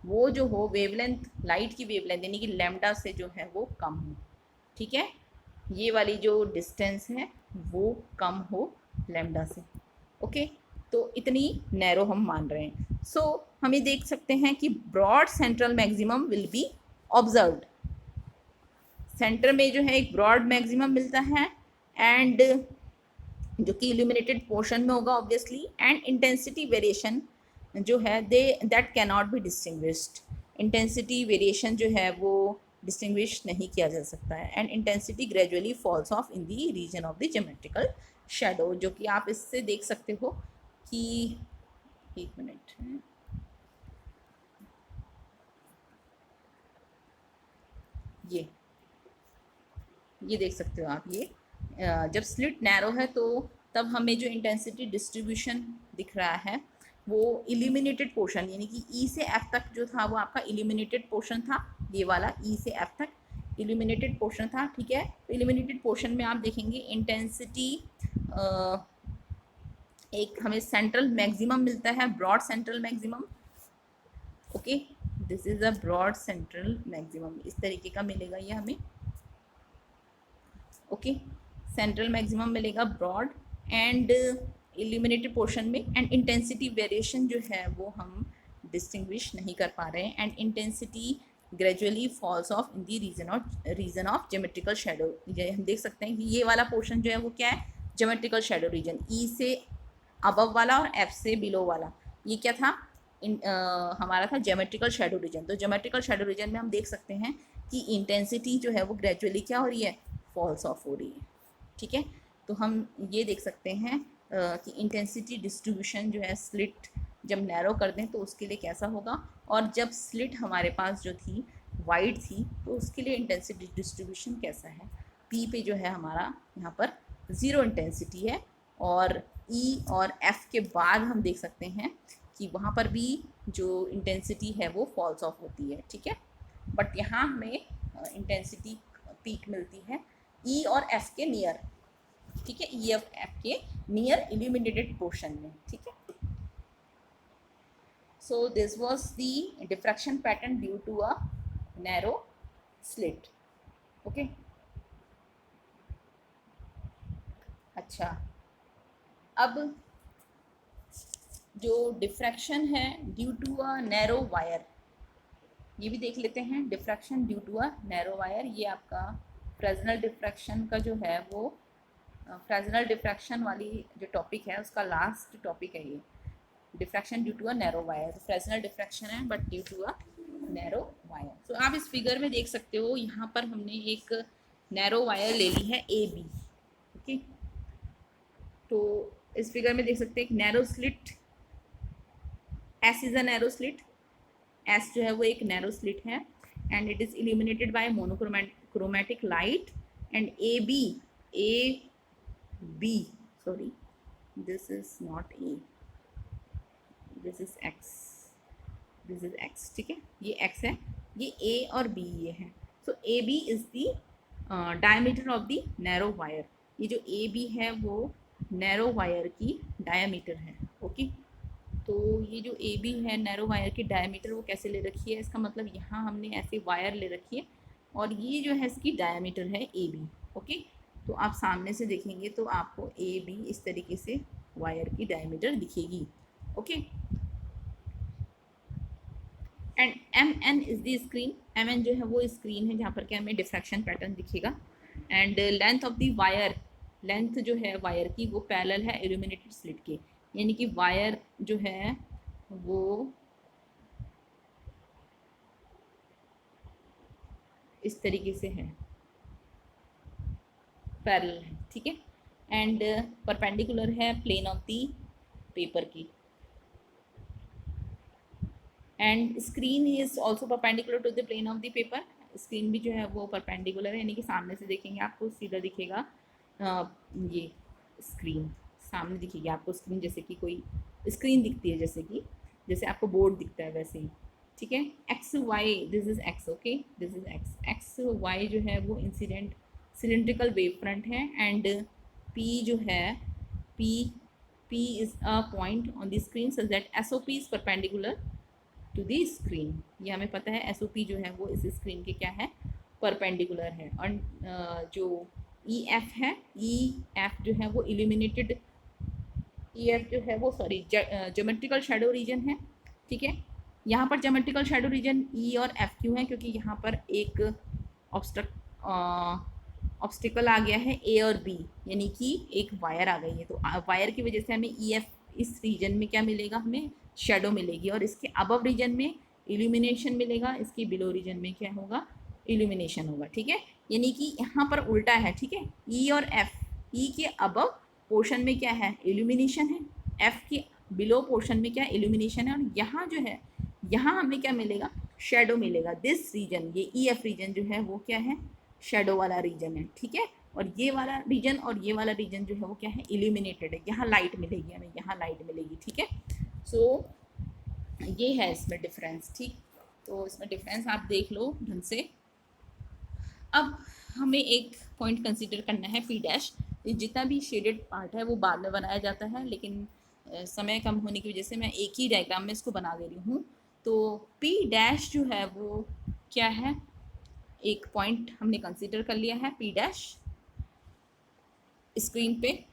वो जो हो वेवलेंथ, लाइट की वेवलेंथ यानी कि लैम्डा से जो है वो कम हो। ठीक है, ये वाली जो डिस्टेंस है वो कम हो लैम्डा से। ओके, तो इतनी नैरो हम मान रहे हैं। सो हम ये देख सकते हैं कि broad central maximum will be observed, centre में जो है एक ब्रॉड मैक्सिमम मिलता है एंड जो कि इल्यूमिनेटेड पोर्शन में होगा ऑब्वियसली, एंड इंटेंसिटी वेरिएशन जो है that can not be distinguished, intensity variation जो है वो डिस्टिंग्विश नहीं किया जा सकता है, and intensity gradually falls off in the region of the geometrical shadow, जो कि आप इससे देख सकते हो कि एक मिनट है, ये देख सकते हो आप, ये जब स्लिट नैरो है तो तब हमें जो इंटेंसिटी डिस्ट्रीब्यूशन दिख रहा है वो इल्यूमिनेटेड पोर्शन, यानी कि ई से एफ तक जो था वो आपका इल्यूमिनेटेड पोर्शन था, ये वाला ई से एफ तक इल्यूमिनेटेड पोर्शन था, ठीक है। तो इल्यूमिनेटेड पोर्शन में आप देखेंगे इंटेंसिटी एक हमें सेंट्रल मैक्सिमम मिलता है, broad central maximum, okay, this is a broad central maximum, इस तरीके का मिलेगा ये हमें, ओके, सेंट्रल मैक्सिमम मिलेगा ब्रॉड एंड इल्यूमिनेटेड पोर्शन में। एंड इंटेंसिटी वेरिएशन जो है वो हम डिस्टिंग्विश नहीं कर पा रहे हैं, and intensity gradually falls off in the region of geometrical shadow. हम देख सकते हैं कि ये वाला पोर्शन जो है वो क्या है, ज्योमेट्रिकल शैडो रीजन, ई से अबव वाला और एफ से बिलो वाला, ये क्या था, हमारा था ज्योमेट्रिकल शैडो रीजन। तो ज्योमेट्रिकल शैडो रीजन में हम देख सकते हैं कि इंटेंसिटी जो है वो ग्रेजुअली क्या हो रही है, फॉल्स ऑफ हो रही है, ठीक है। तो हम ये देख सकते हैं कि इंटेंसिटी डिस्ट्रीब्यूशन जो है स्लिट जब नैरो कर दें तो उसके लिए कैसा होगा, और जब स्लिट हमारे पास जो थी वाइड थी तो उसके लिए इंटेंसिटी डिस्ट्रीब्यूशन कैसा है। पी पे जो है हमारा यहाँ पर ज़ीरो इंटेंसिटी है, और ई और एफ के बाद हम देख सकते हैं कि वहाँ पर भी जो इंटेंसिटी है वो फॉल्स ऑफ होती है, ठीक है। बट यहाँ हमें इंटेंसिटी पीक मिलती है ई और एफ के नियर, ठीक है, ई और एफ के नियर इल्यूमिनेटेड पोर्शन में, ठीक है। So this was the diffraction pattern due to a narrow slit, okay. अच्छा, अब जो डिफ्रैक्शन है due to a narrow wire, ये भी देख लेते हैं। Diffraction due to a narrow wire, ये आपका फ्रेजनल डिफ्रैक्शन का जो है वो फ्रेजनल डिफ्रैक्शन वाली जो टॉपिक है उसका लास्ट टॉपिक है ये, diffraction due to a narrow wire. Fresnel diffraction है but due to a narrow wire. तो आप इस फिगर में देख सकते हो, यहाँ पर हमने एक नैरो वायर ले ली है ए बी, ओके। तो इस फिगर में देख सकते हैं एक narrow slit, S is a narrow slit, S जो है वो एक नैरो स्लिट है, and it is illuminated by monochromatic light, and A B sorry, this is not A, this is X, this is X, ठीक है, ये x है, ये ए और बी ये है। So A B is the diameter of the narrow wire, ये जो ए बी है वो नैरो वायर की डायमीटर है, ओके। तो ये जो ए बी है नैरो वायर की डायमीटर वो कैसे ले रखी है, इसका मतलब यहाँ हमने ऐसे वायर ले रखी है और ये जो है इसकी डायमीटर है ए बी, ओके। तो आप सामने से देखेंगे तो आपको ए बी इस तरीके से वायर की डायमीटर दिखेगी, okay. And M N is the screen, M N जो है वो स्क्रीन है जहाँ पर क्या हमें डिफ्रैक्शन पैटर्न दिखेगा। And length of the wire, length जो है वायर की वो पैरेलल है इल्यूमिनेटेड स्लिट के, यानी कि वायर जो है वो इस तरीके से है, पैरेलल है, ठीक है। एंड परपेंडिकुलर है प्लेन ऑफ दी पेपर की, and screen is also perpendicular to the plane of the paper, screen भी जो है वो परपेंडिकुलर है, यानी कि सामने से देखेंगे आपको सीधा दिखेगा ये स्क्रीन सामने दिखेगी आपको, स्क्रीन जैसे कि कोई स्क्रीन दिखती है, जैसे आपको बोर्ड दिखता है वैसे ही, ठीक है। X Y, this is X, okay, this is X, X Y जो है वो इंसिडेंट सिलेंड्रिकल वेव फ्रंट है, एंड पी जो है P is a point on the screen such that S O P is perpendicular to the screen, ये हमें पता है एस ओ पी जो है वो इस स्क्रीन के क्या है, परपेंडिकुलर है। और जो ई एफ है, ई एफ जो है वो इल्यूमिनेटेड, ई एफ जो है वो सॉरी ज्योमेट्रिकल शैडो रीजन है, ठीक है। यहाँ पर ज्योमेट्रिकल शैडो रीजन ई और एफ क्यों है, क्योंकि यहाँ पर एक ऑब्स्टिकल आ गया है ए और बी, यानी कि एक वायर आ गई है, तो वायर की वजह से हमें ई एफ इस रीजन में क्या मिलेगा, हमें शेडो मिलेगी, और इसके अबव रीजन में इल्यूमिनेशन मिलेगा, इसके बिलो रीजन में क्या होगा, इल्यूमिनेशन होगा, ठीक है। यानी कि यहाँ पर उल्टा है, ठीक है, ई और एफ, ई के अबव पोर्शन में क्या है, इल्यूमिनेशन है, एफ के बिलो पोर्शन में क्या इल्यूमिनेशन है, और यहाँ जो है यहाँ हमें क्या मिलेगा, शेडो मिलेगा। दिस रीजन, ये ई एफ रीजन जो है वो क्या है, शेडो वाला रीजन है, ठीक है। और ये वाला रीजन और ये वाला रीजन जो है वो क्या है, इल्यूमिनेटेड है, यहाँ लाइट मिलेगी हमें, यहाँ लाइट मिलेगी, ठीक है। सो ये है इसमें डिफरेंस, ठीक। तो इसमें डिफरेंस आप देख लो ढंग से। अब हमें एक पॉइंट कंसीडर करना है, पी डैश। जितना भी शेडेड पार्ट है वो बाद में बनाया जाता है, लेकिन समय कम होने की वजह से मैं एक ही डायग्राम में इसको बना दे रही हूँ। तो पी डैश जो है वो क्या है, एक पॉइंट हमने कंसीडर कर लिया है पी डैश स्क्रीन पे,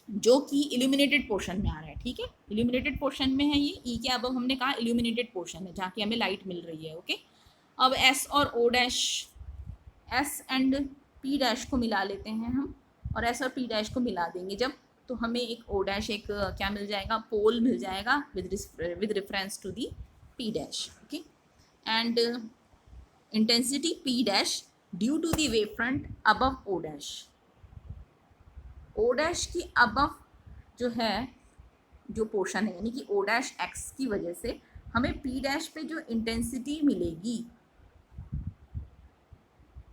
जो कि इल्यूमिनेटेड पोर्शन में आ रहा है, ठीक है। इल्यूमिनेटेड पोर्शन में है ये, ई के अब हमने कहा इल्यूमिनेटेड पोर्शन है जहाँ की हमें लाइट मिल रही है, ओके। अब एस और O dash, S and P dash को मिला लेते हैं हम, और एस और पी डैश को मिला देंगे जब, तो हमें एक ओ डैश, एक क्या मिल जाएगा, पोल मिल जाएगा with reference to the P dash, okay. And intensity P dash due to the wave front above O dash, O dash की अबव जो है जो पोर्शन है, यानी कि ओ डैश एक्स की वजह से हमें पी डैश पे जो इंटेंसिटी मिलेगी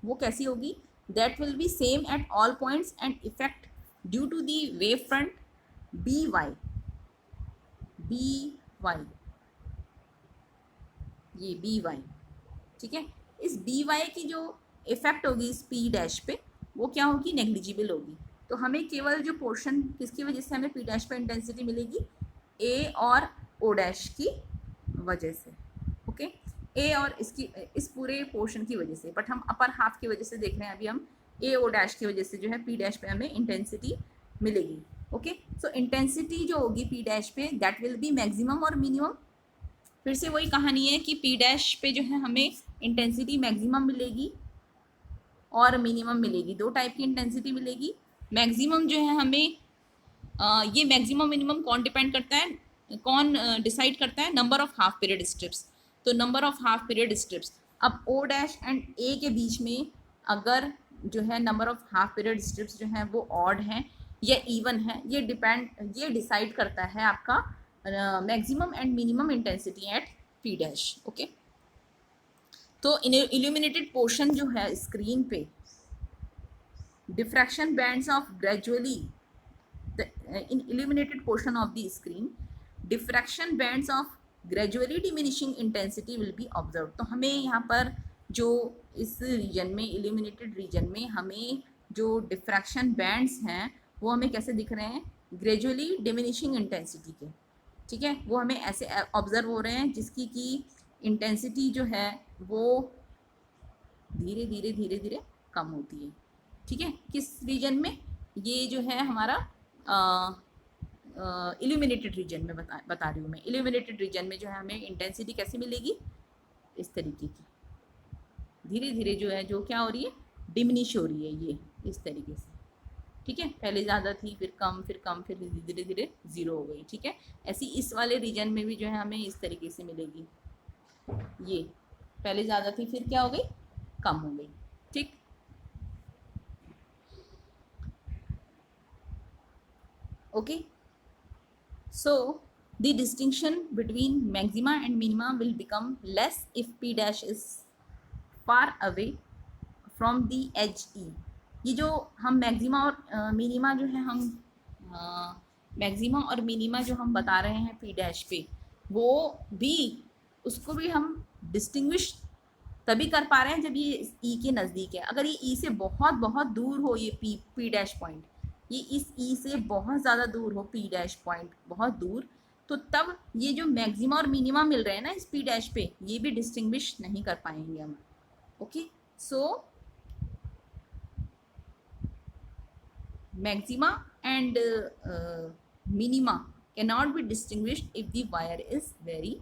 वो कैसी होगी, that will be same at all points and effect due to the wave front B Y, ये बी वाई, ठीक है। इस बी वाई की जो इफेक्ट होगी इस पी डैश पे, वो क्या होगी, नेग्लिजिबल होगी। तो हमें केवल जो पोर्शन किसकी वजह से हमें पी डैश पे इंटेंसिटी मिलेगी, ए और ओ डैश की वजह से, ओके। ए और इसकी इस पूरे पोर्शन की वजह से, बट हम अपर हाफ की वजह से देख रहे हैं अभी हम, ए ओ डैश की वजह से जो है पी डैश पे हमें इंटेंसिटी मिलेगी, ओके। सो इंटेंसिटी जो होगी पी डैश पे, दैट विल बी मैक्सिमम और मिनिमम। फिर से वही कहानी है कि पी डैश पे जो है हमें इंटेंसिटी मैक्सिमम मिलेगी और मिनिमम मिलेगी, दो टाइप की इंटेंसिटी मिलेगी। मैक्सिमम जो है हमें ये मैक्सिमम मिनिमम कौन डिपेंड करता है, कौन डिसाइड करता है, number of half period strips. तो number of half period strips, अब ओ डैश एंड ए के बीच में अगर जो है number of half period strips जो हैं वो ऑड हैं या इवन है, ये डिसाइड करता है आपका maximum and minimum intensity at P dash, okay. तो इल्यूमिनेटेड पोर्शन जो है स्क्रीन पे, diffraction bands of gradually in illuminated portion of the screen, diffraction bands of gradually diminishing intensity will be observed। तो हमें यहाँ पर जो इस रीजन में, illuminated रीजन में हमें जो diffraction bands हैं वो हमें कैसे दिख रहे हैं, gradually diminishing intensity के, ठीक है। वो हमें ऐसे ऑब्जर्व हो रहे हैं जिसकी की इंटेंसिटी जो है वो धीरे धीरे धीरे धीरे कम होती है, ठीक है। किस रीजन में, ये जो है हमारा इल्यूमिनेटेड रीजन में बता रही हूँ मैं। इल्यूमिनेटेड रीजन में जो है हमें इंटेंसिटी कैसे मिलेगी, इस तरीके की, धीरे धीरे जो है, जो क्या हो रही है, डिमिनिश हो रही है, ये इस तरीके से, ठीक है। पहले ज़्यादा थी, फिर कम, फिर कम, फिर धीरे धीरे ज़ीरो हो गई, ठीक है। ऐसी इस वाले रीजन में भी जो है हमें इस तरीके से मिलेगी, ये पहले ज़्यादा थी, फिर क्या हो गई, कम हो गई, ठीक। Okay, so the distinction between maxima and minima will become less if p dash is far away from the edge E। ये जो हम मैक्सिमा और मिनिमा जो है हम मैक्सिमा और मिनिमा जो हम बता रहे हैं पी डैश पे, वो भी उसको भी हम डिस्टिंग्विश तभी कर पा रहे हैं जब ये ई के नज़दीक है। अगर ये ई से बहुत बहुत दूर हो, ये पी डैश पॉइंट, ये इस ई से बहुत ज़्यादा दूर हो, पी डैश पॉइंट बहुत दूर, तो तब ये जो मैक्सिमा और मिनिमा मिल रहे हैं ना इस पी डैश पे, ये भी डिस्टिंग्विश नहीं कर पाएंगे हम, okay. So maxima and minima can not be distinguished if the wire is very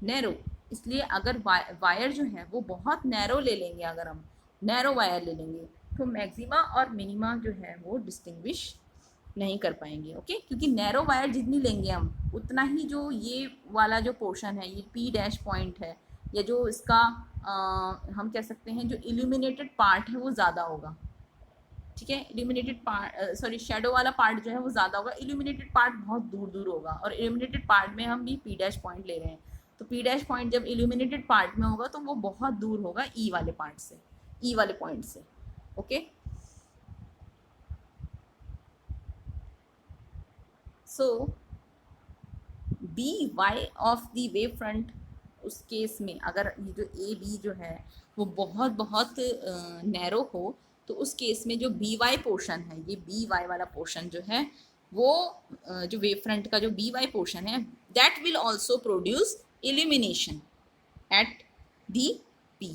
narrow. इसलिए अगर वायर जो है वो बहुत नैरो ले लेंगे, अगर हम नैरो वायर ले लेंगे तो मैक्सिमा और मिनिमा जो है वो डिस्टिंग्विश नहीं कर पाएंगे, ओके। क्योंकि नैरो वायर जितनी लेंगे हम, उतना ही जो ये वाला जो पोर्शन है, ये पी डैश पॉइंट है, या जो इसका हम कह सकते हैं जो इल्यूमिनेटेड पार्ट है वो ज़्यादा होगा, ठीक है। इल्यूमिनेटेड पार्ट, सॉरी, शेडो वाला पार्ट जो है वो ज़्यादा होगा, इल्यूमिनेटेड पार्ट बहुत दूर दूर होगा, और इल्यूमिनेटेड पार्ट में हम भी पी डैश पॉइंट ले रहे हैं, तो पी डैश पॉइंट जब इल्यूमिनेटेड पार्ट में होगा तो वो बहुत दूर होगा ई वाले पार्ट से, ई वाले पॉइंट से, okay. So B Y of the wave front, उस केस में अगर ये जो ए बी जो है वो बहुत बहुत नैरो हो, तो उस केस में जो बी वाई पोर्शन है, ये बी वाई वाला पोर्शन जो है वो जो वेव फ्रंट का जो बी वाई पोर्शन है, that will also produce illumination at the P.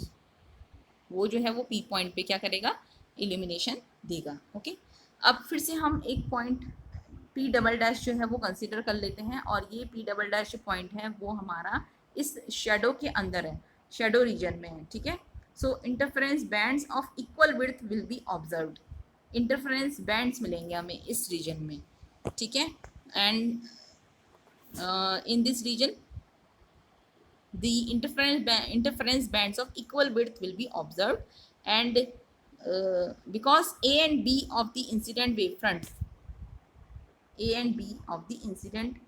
वो जो है वो पी पॉइंट पे क्या करेगा, इल्यूमिनेशन देगा। ओके, अब फिर से हम एक पॉइंट पी डबल डैश जो है वो कंसीडर कर लेते हैं, और ये पी डबल डैश पॉइंट है वो हमारा इस शेडो के अंदर है, शेडो रीजन में है। ठीक है, so interference bands of equal width will be observed. Interference bands मिलेंगे हमें इस रीजन में। ठीक है, and in this region the interference bands of equal width will be observed, and because A and B of the incident wave front, A and B of the incident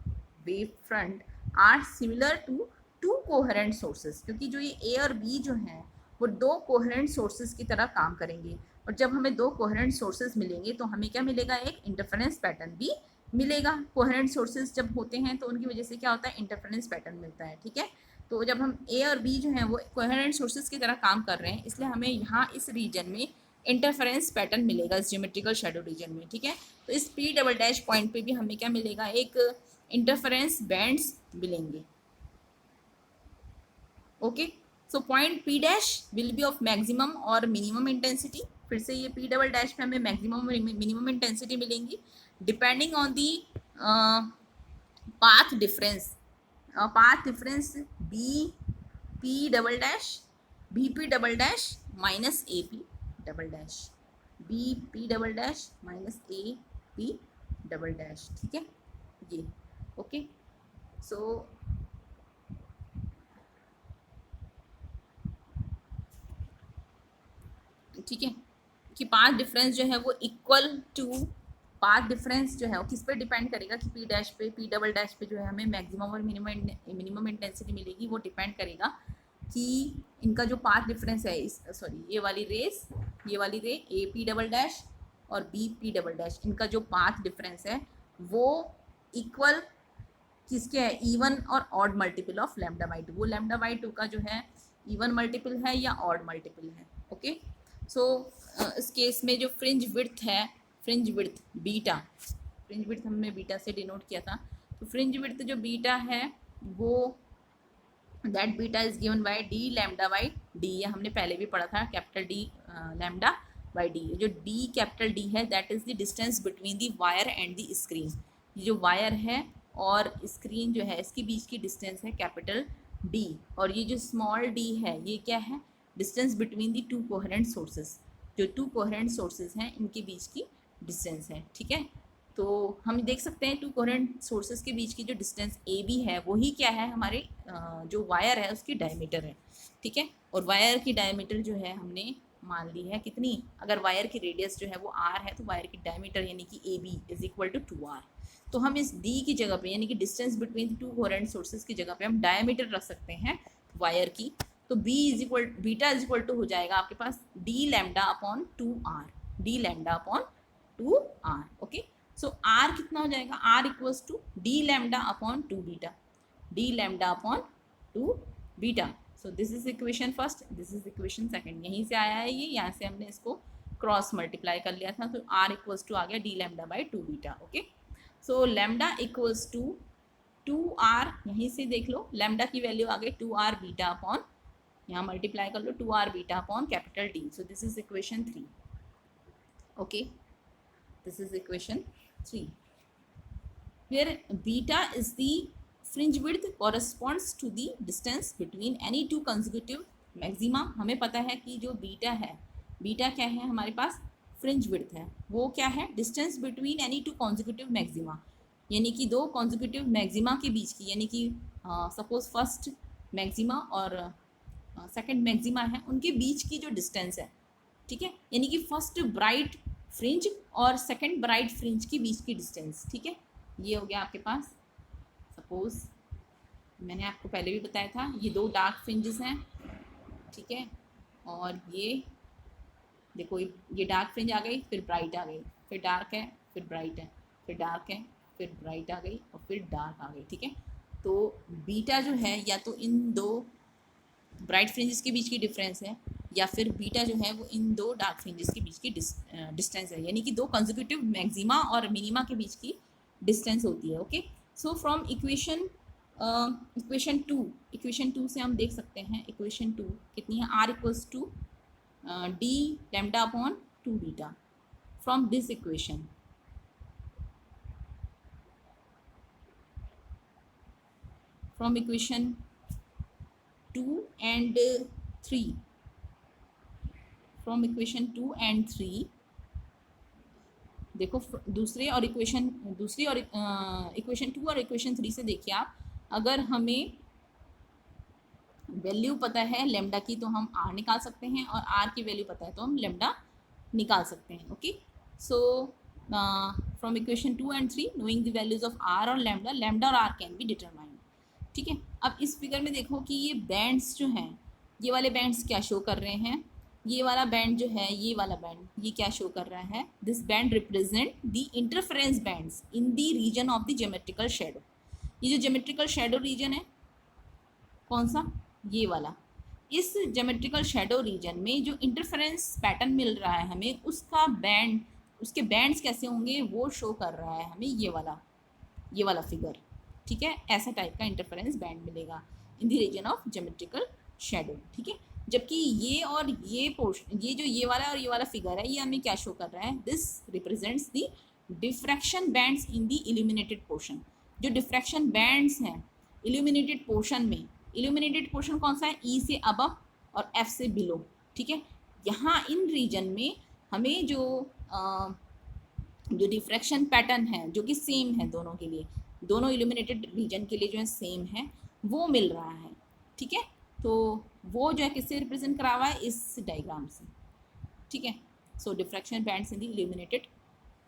wave front are similar to two coherent sources, क्योंकि जो ये A और B जो हैं वो दो coherent sources की तरह काम करेंगे, और जब हमें दो कोहेरेंट सोर्सेज मिलेंगे तो हमें क्या मिलेगा, एक इंटरफेरेंस पैटर्न भी मिलेगा। कोहेरेंट सोर्सेज जब होते हैं तो उनकी वजह से क्या होता है, इंटरफेरेंस पैटर्न मिलता है। ठीक है, तो जब हम ए और बी जो हैं वो कोहेरेंट सोर्सेज की तरह काम कर रहे हैं, इसलिए हमें यहाँ इस रीजन में इंटरफेरेंस पैटर्न मिलेगा, इस ज्योमेट्रिकल शैडो रीजन में। ठीक है, तो इस पी डबल डैश पॉइंट पे भी हमें क्या मिलेगा, एक इंटरफेरेंस बैंड्स मिलेंगे। Okay, so point P dash will be of maximum और मिनिमम इंटेंसिटी। फिर से ये पी डबल डैश पे हमें मैक्सिमम और मिनिमम इंटेंसिटी मिलेंगी depending on the path difference. Path difference B P double dash, B P double dash minus A P double dash, B P double dash minus A P double dash. ठीक है, ये okay. सो ठीक है, कि path difference जो है वो equal to, path difference जो है वो किस पे डिपेंड करेगा, कि पी डैश पे, पी डबल डैश पे जो है हमें मैक्सिमम और मिनिमम इंटेंसिटी मिलेगी, वो डिपेंड करेगा कि इनका जो पाथ डिफरेंस है, इस सॉरी ये वाली रेस, ये वाली रे ए पी डबल डैश और बी पी डबल डैश, इनका जो पाथ डिफरेंस है वो इक्वल किसके है, इवन और odd multiple of lambda by two. वो लैम्डा बाई टू का जो है इवन मल्टीपल है या ऑड मल्टीपल है। ओके, सो इस केस में जो फ्रिंज विड्थ है, fringe width beta, fringe width हमने बीटा से डिनोट किया था, तो फ्रिंज विड्थ जो बीटा है वो that beta is given by D lambda by D. ये हमने पहले भी पढ़ा था, capital D lambda by D. जो डी कैपिटल डी है that is the distance between the wire and the screen. ये जो वायर है और स्क्रीन जो है इसके बीच की डिस्टेंस है कैपिटल डी, और ये जो स्मॉल डी है ये क्या है, distance between the to coherent sources. जो टू कोहेरेंट सोर्सेज हैं इनके बीच की डिस्टेंस है। ठीक है, तो हम देख सकते हैं टू कोहेरेंट सोर्सेज के बीच की जो डिस्टेंस ए बी है वही क्या है, हमारे जो वायर है उसकी डायमीटर है। ठीक है, और वायर की डायमीटर जो है हमने मान ली है कितनी, अगर वायर की रेडियस जो है वो आर है तो वायर की डायमीटर यानी कि A B is equal to 2r। तो हम इस डी की जगह पे यानी कि distance between two coherent sources की जगह पे हम डायमीटर रख सकते हैं वायर की। तो B is equal, beta is equal to हो जाएगा आपके पास D lambda upon 2r, D lambda upon 2r। Okay, so r कितना हो जाएगा, r equals to D lambda upon 2 beta, D lambda upon 2 beta. So this is equation first, this is equation second, यहीं से आया है ये, यहाँ से हमने इसको क्रॉस मल्टीप्लाई कर लिया था, तो r इक्वल्स टू आ गया D lambda by 2 beta. Okay, so lambda equals to 2r, यहीं से देख लो लैम्डा की वैल्यू आ गई 2r बीटा अपॉन, यहाँ मल्टीप्लाई कर लो 2r beta upon capital D. So this is equation 3। Okay, this is equation 3 where beta is the fringe width corresponds to the distance between any two consecutive maxima. हमें पता है कि जो beta है, beta क्या है हमारे पास, फ्रिंज विड्थ है, वो क्या है, distance between any to consecutive maxima, यानी कि दो कॉन्सेक्यूटिव मैक्सिमा के बीच की, यानी कि सपोज फर्स्ट मैक्सिमा और सेकंड मैक्सिमा है उनके बीच की जो डिस्टेंस है। ठीक है, यानी कि फर्स्ट ब्राइट फ्रिंज और सेकंड ब्राइट फ्रिंज के बीच की डिस्टेंस। ठीक है, ये हो गया आपके पास, सपोज मैंने आपको पहले भी बताया था ये दो डार्क फ्रिंजेस हैं। ठीक है, और ये देखो ये डार्क फ्रिंज आ गई, फिर ब्राइट आ गई, फिर डार्क है, फिर ब्राइट है, फिर डार्क है, फिर ब्राइट आ गई और फिर डार्क आ गई, ठीक है। तो बीटा जो है या तो इन दो ब्राइट फ्रिंजेस के बीच की डिफरेंस है, या फिर बीटा जो है वो इन दो डार्क फ्रिंजेस के बीच की डिस्टेंस है, यानी कि दो कंसेक्यूटिव मैक्सिमा और मिनिमा के बीच की डिस्टेंस होती है। Okay, so from equation two से हम देख सकते हैं, इक्वेशन टू कितनी है, R equals to D lambda upon two beta. From this equation from equation 2 and 3, from equation 2 and 3 देखो दूसरी और इक्वेशन 2 और इक्वेशन 3 से देखिए आप, अगर हमें वैल्यू पता है लेमडा की तो हम आर निकाल सकते हैं, और आर की वैल्यू पता है तो हम लेमडा निकाल सकते हैं। Okay, so from equation 2 and 3 knowing the values of R और लेमडा और आर कैन बी डिटरमाइंड। ठीक है, अब इस फिगर में देखो कि ये बैंड्स जो हैं, ये वाले बैंड्स क्या शो कर रहे हैं, ये वाला बैंड जो है, ये वाला बैंड ये क्या शो कर रहा है, this band represent the interference bands in the region of the geometrical shadow. ये जो ज्योमेट्रिकल शैडो रीजन है कौन सा, ये वाला, इस ज्योमेट्रिकल शैडो रीजन में जो इंटरफेरेंस पैटर्न मिल रहा है हमें, उसका बैंड, उसके बैंड्स कैसे होंगे वो शो कर रहा है हमें ये वाला फिगर। ठीक है, ऐसा टाइप का इंटरफेरेंस बैंड मिलेगा in the region of geometrical shadow. ठीक है, जबकि ये और ये पोर्शन, ये जो ये वाला और ये वाला फिगर है, ये हमें क्या शो कर रहा है, this represents the diffraction bands in the illuminated portion. जो डिफ्रैक्शन बैंड्स हैं इल्यूमिनेटेड पोर्शन में, इल्यूमिनेटेड पोर्शन कौन सा है, ई से अबव और एफ से बिलो। ठीक है, यहाँ इन रीजन में हमें जो डिफ्रैक्शन पैटर्न है जो कि सेम है दोनों के लिए, दोनों इल्यूमिनेटेड रीजन के लिए जो है सेम है, वो मिल रहा है। ठीक है, तो वो जो है किससे रिप्रेजेंट करा हुआ है, इस डायग्राम से। ठीक है, so diffraction bands in the illuminated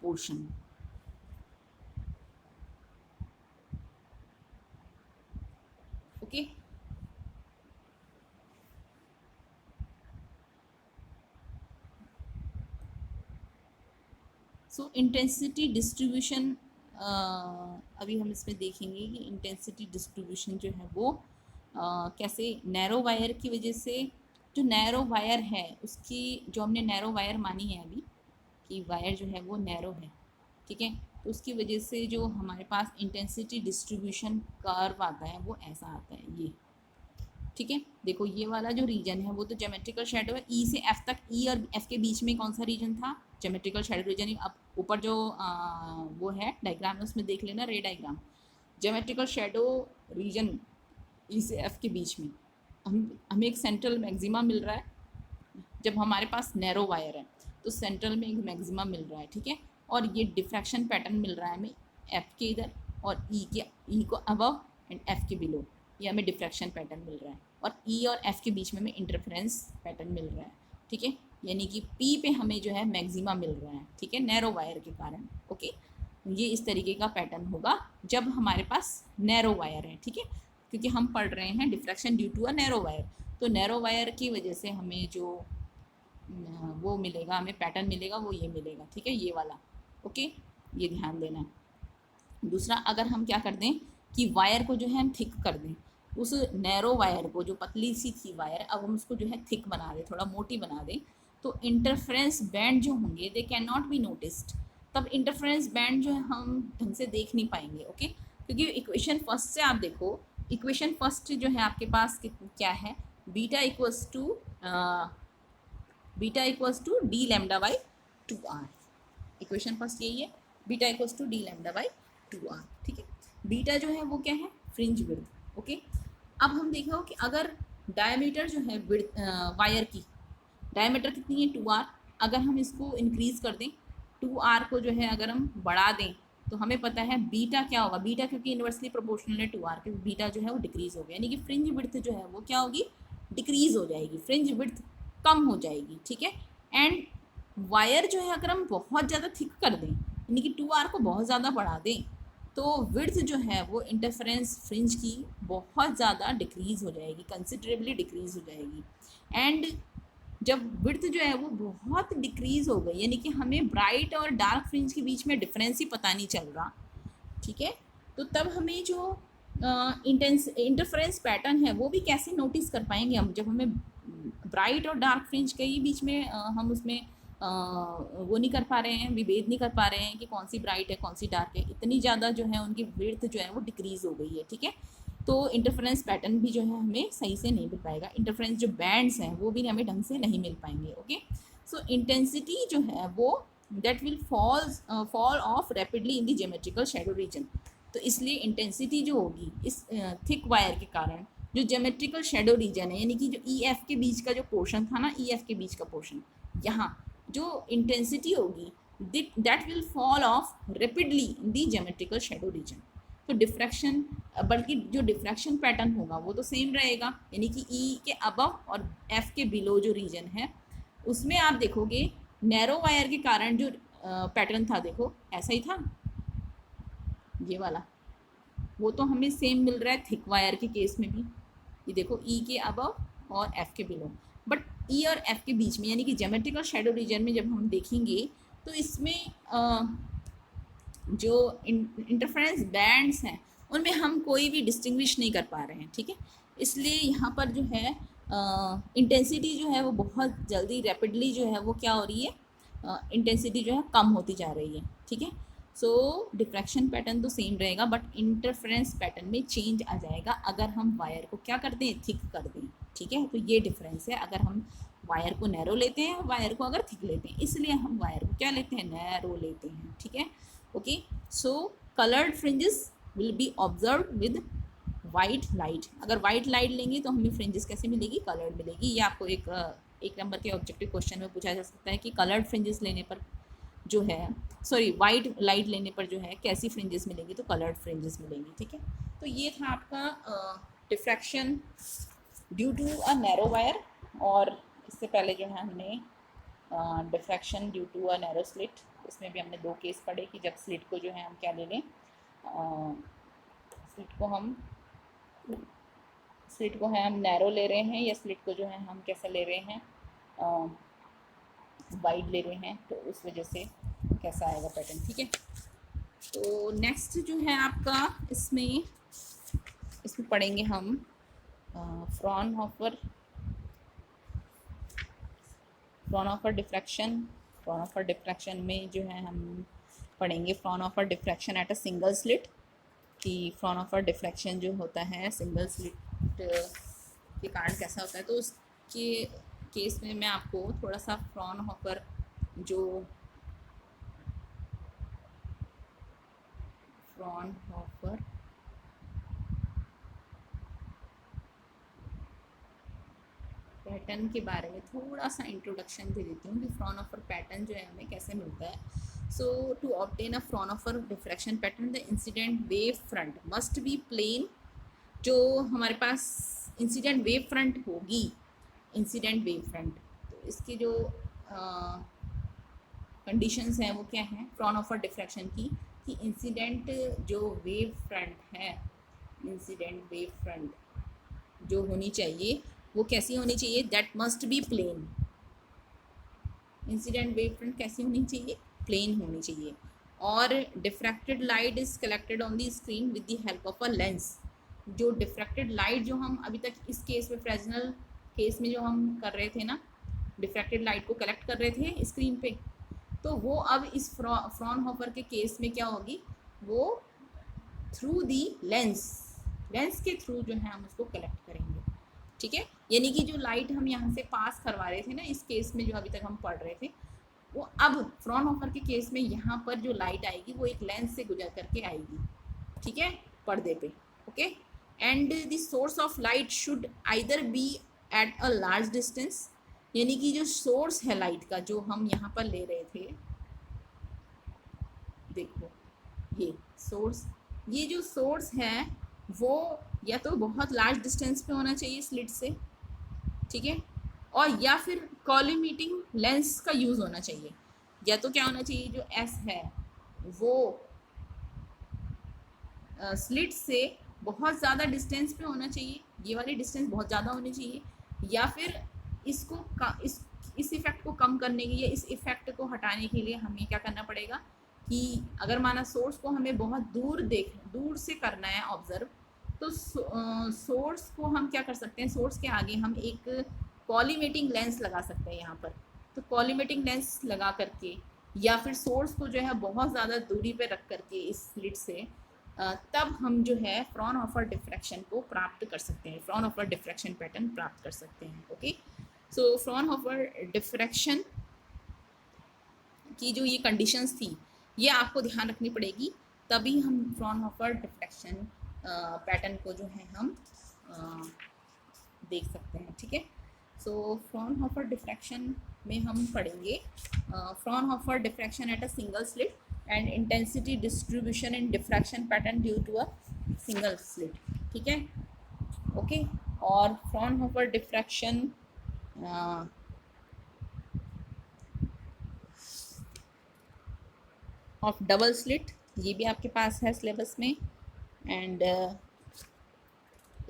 portion. Okay, so intensity distribution, अभी हम इसमें देखेंगे कि इंटेंसिटी डिस्ट्रीब्यूशन जो है वो कैसे नैरो वायर की वजह से, जो नैरो वायर है उसकी, जो हमने नैरो वायर मानी है अभी कि वायर जो है वो नैरो है, ठीक है, तो उसकी वजह से जो हमारे पास इंटेंसिटी डिस्ट्रीब्यूशन कर्व आता है वो ऐसा आता है ये। ठीक है, देखो ये वाला जो रीजन है वो तो ज्योमेट्रिकल शैडो है, ई से एफ तक, ई और एफ के बीच में कौन सा रीजन था, ज्योमेट्रिकल शैडो रीजन। अब ऊपर जो वो है डायग्राम है उसमें देख लेना, ray diagram, geometrical shadow region E से एफ के बीच में हमें एक सेंट्रल मैक्सिमा मिल रहा है। जब हमारे पास नैरो वायर है तो सेंट्रल में एक मैक्सिमा मिल रहा है। ठीक है, और ये डिफ्रैक्शन पैटर्न मिल रहा है हमें एफ के इधर और ई को अबव एंड एफ के बिलो, ये हमें डिफ्रैक्शन पैटर्न मिल रहा है, और ई और एफ के बीच में हमें इंटरफेरेंस पैटर्न मिल रहा है। ठीक है, यानी कि पी पे हमें जो है मैक्सिमा मिल रहा है। ठीक है, नैरो वायर के कारण। ओके, ये इस तरीके का पैटर्न होगा जब हमारे पास नैरो वायर है। ठीक है, क्योंकि हम पढ़ रहे हैं diffraction due to a narrow wire, तो नैरो वायर की वजह से हमें जो वो मिलेगा, हमें पैटर्न मिलेगा वो ये मिलेगा। ठीक है, ये वाला। ओके, ये ध्यान देना है। दूसरा, अगर हम क्या कर दें कि वायर को जो है हम थिक कर दें, उस नैरो वायर को, जो पतली सी थी वायर, अब हम उसको जो है थिक बना दें, थोड़ा मोटी बना दें, तो इंटरफेरेंस बैंड जो होंगे they can not B noticed. तब इंटरफेरेंस बैंड जो है हम ढंग से देख नहीं पाएंगे। ओके, क्योंकि इक्वेशन फर्स्ट से आप देखो, इक्वेशन फर्स्ट जो है आपके पास क्या है, beta equals to D lambda by 2r। Equation first यही है, beta equals to D lambda by 2r। ठीक है, बीटा जो है वो क्या है, फ्रिंज विड्थ। ओके, अब हम देखो कि अगर डायमीटर जो है वायर की डायमीटर कितनी है 2r, अगर हम इसको इंक्रीज़ कर दें 2r को जो है अगर हम बढ़ा दें तो हमें पता है बीटा क्या होगा, बीटा क्योंकि इन्वर्सली प्रोपोर्शनल है 2r के, बीटा जो है वो डिक्रीज़ हो गया, यानी कि फ्रिंज विड्थ जो है वो क्या होगी, डिक्रीज़ हो जाएगी, फ्रिंज विड्थ कम हो जाएगी। ठीक है, एंड वायर जो है अगर हम बहुत ज़्यादा थिक कर दें, यानी कि 2r को बहुत ज़्यादा बढ़ा दें, तो विड्थ जो है वो इंटरफेरेंस फ्रिंज की बहुत ज़्यादा डिक्रीज़ हो जाएगी, कंसिडरेबली डिक्रीज़ हो जाएगी। एंड जब विड्थ जो है वो बहुत डिक्रीज़ हो गई, यानी कि हमें ब्राइट और डार्क फ्रिंज के बीच में डिफरेंस ही पता नहीं चल रहा, ठीक है। तो तब हमें जो इंटरफेरेंस पैटर्न है वो भी कैसे नोटिस कर पाएंगे हम, जब हमें ब्राइट और डार्क फ्रिंज के ही बीच में हम उसमें वो नहीं कर पा रहे हैं, विभेद नहीं कर पा रहे हैं कि कौन सी ब्राइट है कौन सी डार्क है, इतनी ज़्यादा जो है उनकी विड्थ जो है वो डिक्रीज़ हो गई है, ठीक है। तो इंटरफेरेंस पैटर्न भी जो है हमें सही से नहीं मिल पाएगा, इंटरफेरेंस जो बैंड्स हैं वो भी हमें ढंग से नहीं मिल पाएंगे, ओके। सो इंटेंसिटी जो है वो that will fall of rapidly in the geometrical shadow reason. तो इसलिए इंटेंसिटी जो होगी इस थिक वायर के कारण, जो ज्योमेट्रिकल शैडो रीजन है, यानी कि जो ई एफ के बीच का जो पोर्शन था ना, ई एफ के बीच का पोर्शन, यहाँ जो इंटेंसिटी होगी that will fall of rapidly in the geometrical shadow reason. तो डिफ्रैक्शन, बल्कि जो डिफ्रैक्शन पैटर्न होगा वो तो सेम रहेगा, यानी कि ई के अबव और एफ के बिलो जो रीजन है उसमें आप देखोगे नैरो वायर के कारण जो पैटर्न था, देखो ऐसा ही था ये वाला, वो तो हमें सेम मिल रहा है थिक वायर के केस में भी, ये देखो ई के अबव और एफ के बिलो। बट ई और एफ के बीच में, यानी कि ज्योमेट्रिकल शैडो रीजन में जब हम देखेंगे तो इसमें जो इंटरफेरेंस बैंड्स हैं उनमें हम कोई भी डिस्टिंग्विश नहीं कर पा रहे हैं, ठीक है। इसलिए यहाँ पर जो है इंटेंसिटी जो है वो बहुत जल्दी रैपिडली जो है वो क्या हो रही है, इंटेंसिटी जो है कम होती जा रही है, ठीक है। सो डिफ्रैक्शन पैटर्न तो सेम रहेगा बट इंटरफेरेंस पैटर्न में चेंज आ जाएगा अगर हम वायर को क्या कर दें, थिक कर दें, ठीक है। तो ये डिफरेंस है, अगर हम वायर को नैरो लेते हैं, वायर को अगर थिक लेते हैं, इसलिए हम वायर को क्या लेते हैं, नैरो लेते हैं, ठीक है, okay. So coloured fringes will be observe with white light. अगर वाइट लाइट लेंगे तो हमें फ्रिंजेस कैसे मिलेगी, कलर्ड मिलेगी। ये आपको एक नंबर के ऑब्जेक्टिव क्वेश्चन में पूछा जा सकता है कि कलर्ड फ्रिंजेस लेने पर जो है, सॉरी वाइट लाइट लेने पर जो है कैसी फ्रिंजेस मिलेंगी, तो कलर्ड फ्रिंजेस मिलेंगी, ठीक है। तो ये था आपका diffraction due to a narrow wire, और इससे पहले जो है हमने diffraction due to a narrow slit, इसमें भी हमने 2 केस पढ़े कि जब स्लिट को जो है हम क्या ले लें, स्लिट को है हम नैरो ले रहे हैं, या स्लिट को जो है हम कैसे ले रहे हैं, वाइड ले रहे हैं, तो उस वजह से कैसा आएगा पैटर्न, ठीक है। तो नेक्स्ट जो है आपका इसमें पढ़ेंगे हम फ्रॉनहोफर डिफ्रैक्शन। फ्रॉनहोफर डिफ्रैक्शन में जो है हम पढ़ेंगे Fraunhofer diffraction at a single slit, कि फ्रॉनहोफर डिफ्रैक्शन जो होता है सिंगल स्लिट के कारण कैसा होता है। तो उसके केस में मैं आपको थोड़ा सा फ्रॉनहोफर पैटर्न के बारे में थोड़ा सा इंट्रोडक्शन दे देती हूँ कि फ्रॉनहोफर पैटर्न जो है हमें कैसे मिलता है। So to obtain a Fraunhofer diffraction pattern the incident wave front must be plane. जो हमारे पास इंसिडेंट वेव फ्रंट होगी, इंसिडेंट वेव फ्रंट, तो इसकी जो कंडीशंस हैं वो क्या हैं फ्रॉनहोफर डिफ्रैक्शन की, कि इंसिडेंट जो वेव फ्रंट है, इंसिडेंट वेव फ्रंट जो होनी चाहिए वो कैसी होनी चाहिए, that must be plane. Incident wave front कैसी होनी चाहिए, प्लेन होनी चाहिए। और diffracted light is collected on the screen with the help of a lens. जो डिफ्रैक्टेड लाइट जो हम अभी तक इस केस में फ्रेजनल केस में जो हम कर रहे थे ना, डिफ्रैक्टेड लाइट को कलेक्ट कर रहे थे स्क्रीन पे, तो वो अब इस फ्रॉनहोफर के केस में क्या होगी, वो थ्रू दी लेंस के थ्रू जो है हम उसको कलेक्ट करेंगे, ठीक है। यानी कि जो लाइट हम यहाँ से पास करवा रहे थे ना इस केस में जो अभी तक हम पढ़ रहे थे, वो अब फ्रॉनहोफर के केस में यहाँ पर जो लाइट आएगी वो एक लेंस से गुजर करके आएगी, ठीक है, पर्दे पे, okay. And the source of light should either be at a large distance, यानी कि जो सोर्स है लाइट का जो हम यहाँ पर ले रहे थे, देखो ये जो सोर्स है वो या तो बहुत लार्ज डिस्टेंस पे होना चाहिए स्लिट से, ठीक है, और या फिर कॉलीमेटिंग लेंस का यूज़ होना चाहिए। या तो क्या होना चाहिए, जो एस है वो स्लिट से बहुत ज़्यादा डिस्टेंस पे होना चाहिए, ये वाली डिस्टेंस बहुत ज़्यादा होनी चाहिए, या फिर इस इफ़ेक्ट को कम करने के लिए, इस इफ़ेक्ट को हटाने के लिए हमें क्या करना पड़ेगा, कि अगर माना सोर्स को हमें बहुत दूर से करना है ऑब्जर्व, तो सोर्स को हम क्या कर सकते हैं, सोर्स के आगे हम एक कॉलीमेटिंग लेंस लगा सकते हैं यहाँ पर। तो कॉलीमेटिंग लेंस लगा करके या फिर सोर्स को जो है बहुत ज़्यादा दूरी पे रख करके इस स्लिट से तब हम जो है फ्रॉनहोफर डिफ्रैक्शन को प्राप्त कर सकते हैं, फ्रॉनहोफर डिफ्रैक्शन पैटर्न प्राप्त कर सकते हैं। ओके, सो फ्रॉनहोफर डिफ्रैक्शन की जो ये कंडीशंस थी ये आपको ध्यान रखनी पड़ेगी, तभी हम फ्रॉनहोफर डिफ्रैक्शन पैटर्न को जो है हम देख सकते हैं। ठीक है, सो फ्रॉनहोफर डिफ्रैक्शन में हम पढ़ेंगे Fraunhofer diffraction at a single slit and intensity distribution in diffraction pattern due to a single slit. ठीक है, ओके, और Fraunhofer diffraction of double slit, ये भी आपके पास है सिलेबस में। एंड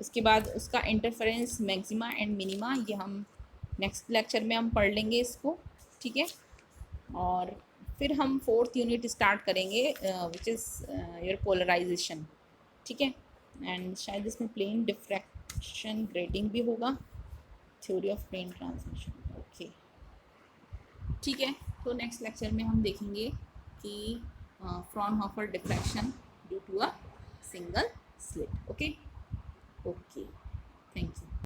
उसके बाद उसका इंटरफेरेंस मैक्सिमा एंड मिनिमा, ये हम नेक्स्ट लेक्चर में हम पढ़ लेंगे इसको। ठीक है, और फिर हम 4th यूनिट स्टार्ट करेंगे विच इज़ योर पोलराइजेशन। ठीक है, एंड शायद इसमें प्लेन डिफ्रैक्शन ग्रेटिंग भी होगा, theory of plane transmission. Okay, ठीक है, तो नेक्स्ट लेक्चर में हम देखेंगे कि Fraunhofer diffraction due to a single slit. Okay, okay, thank you.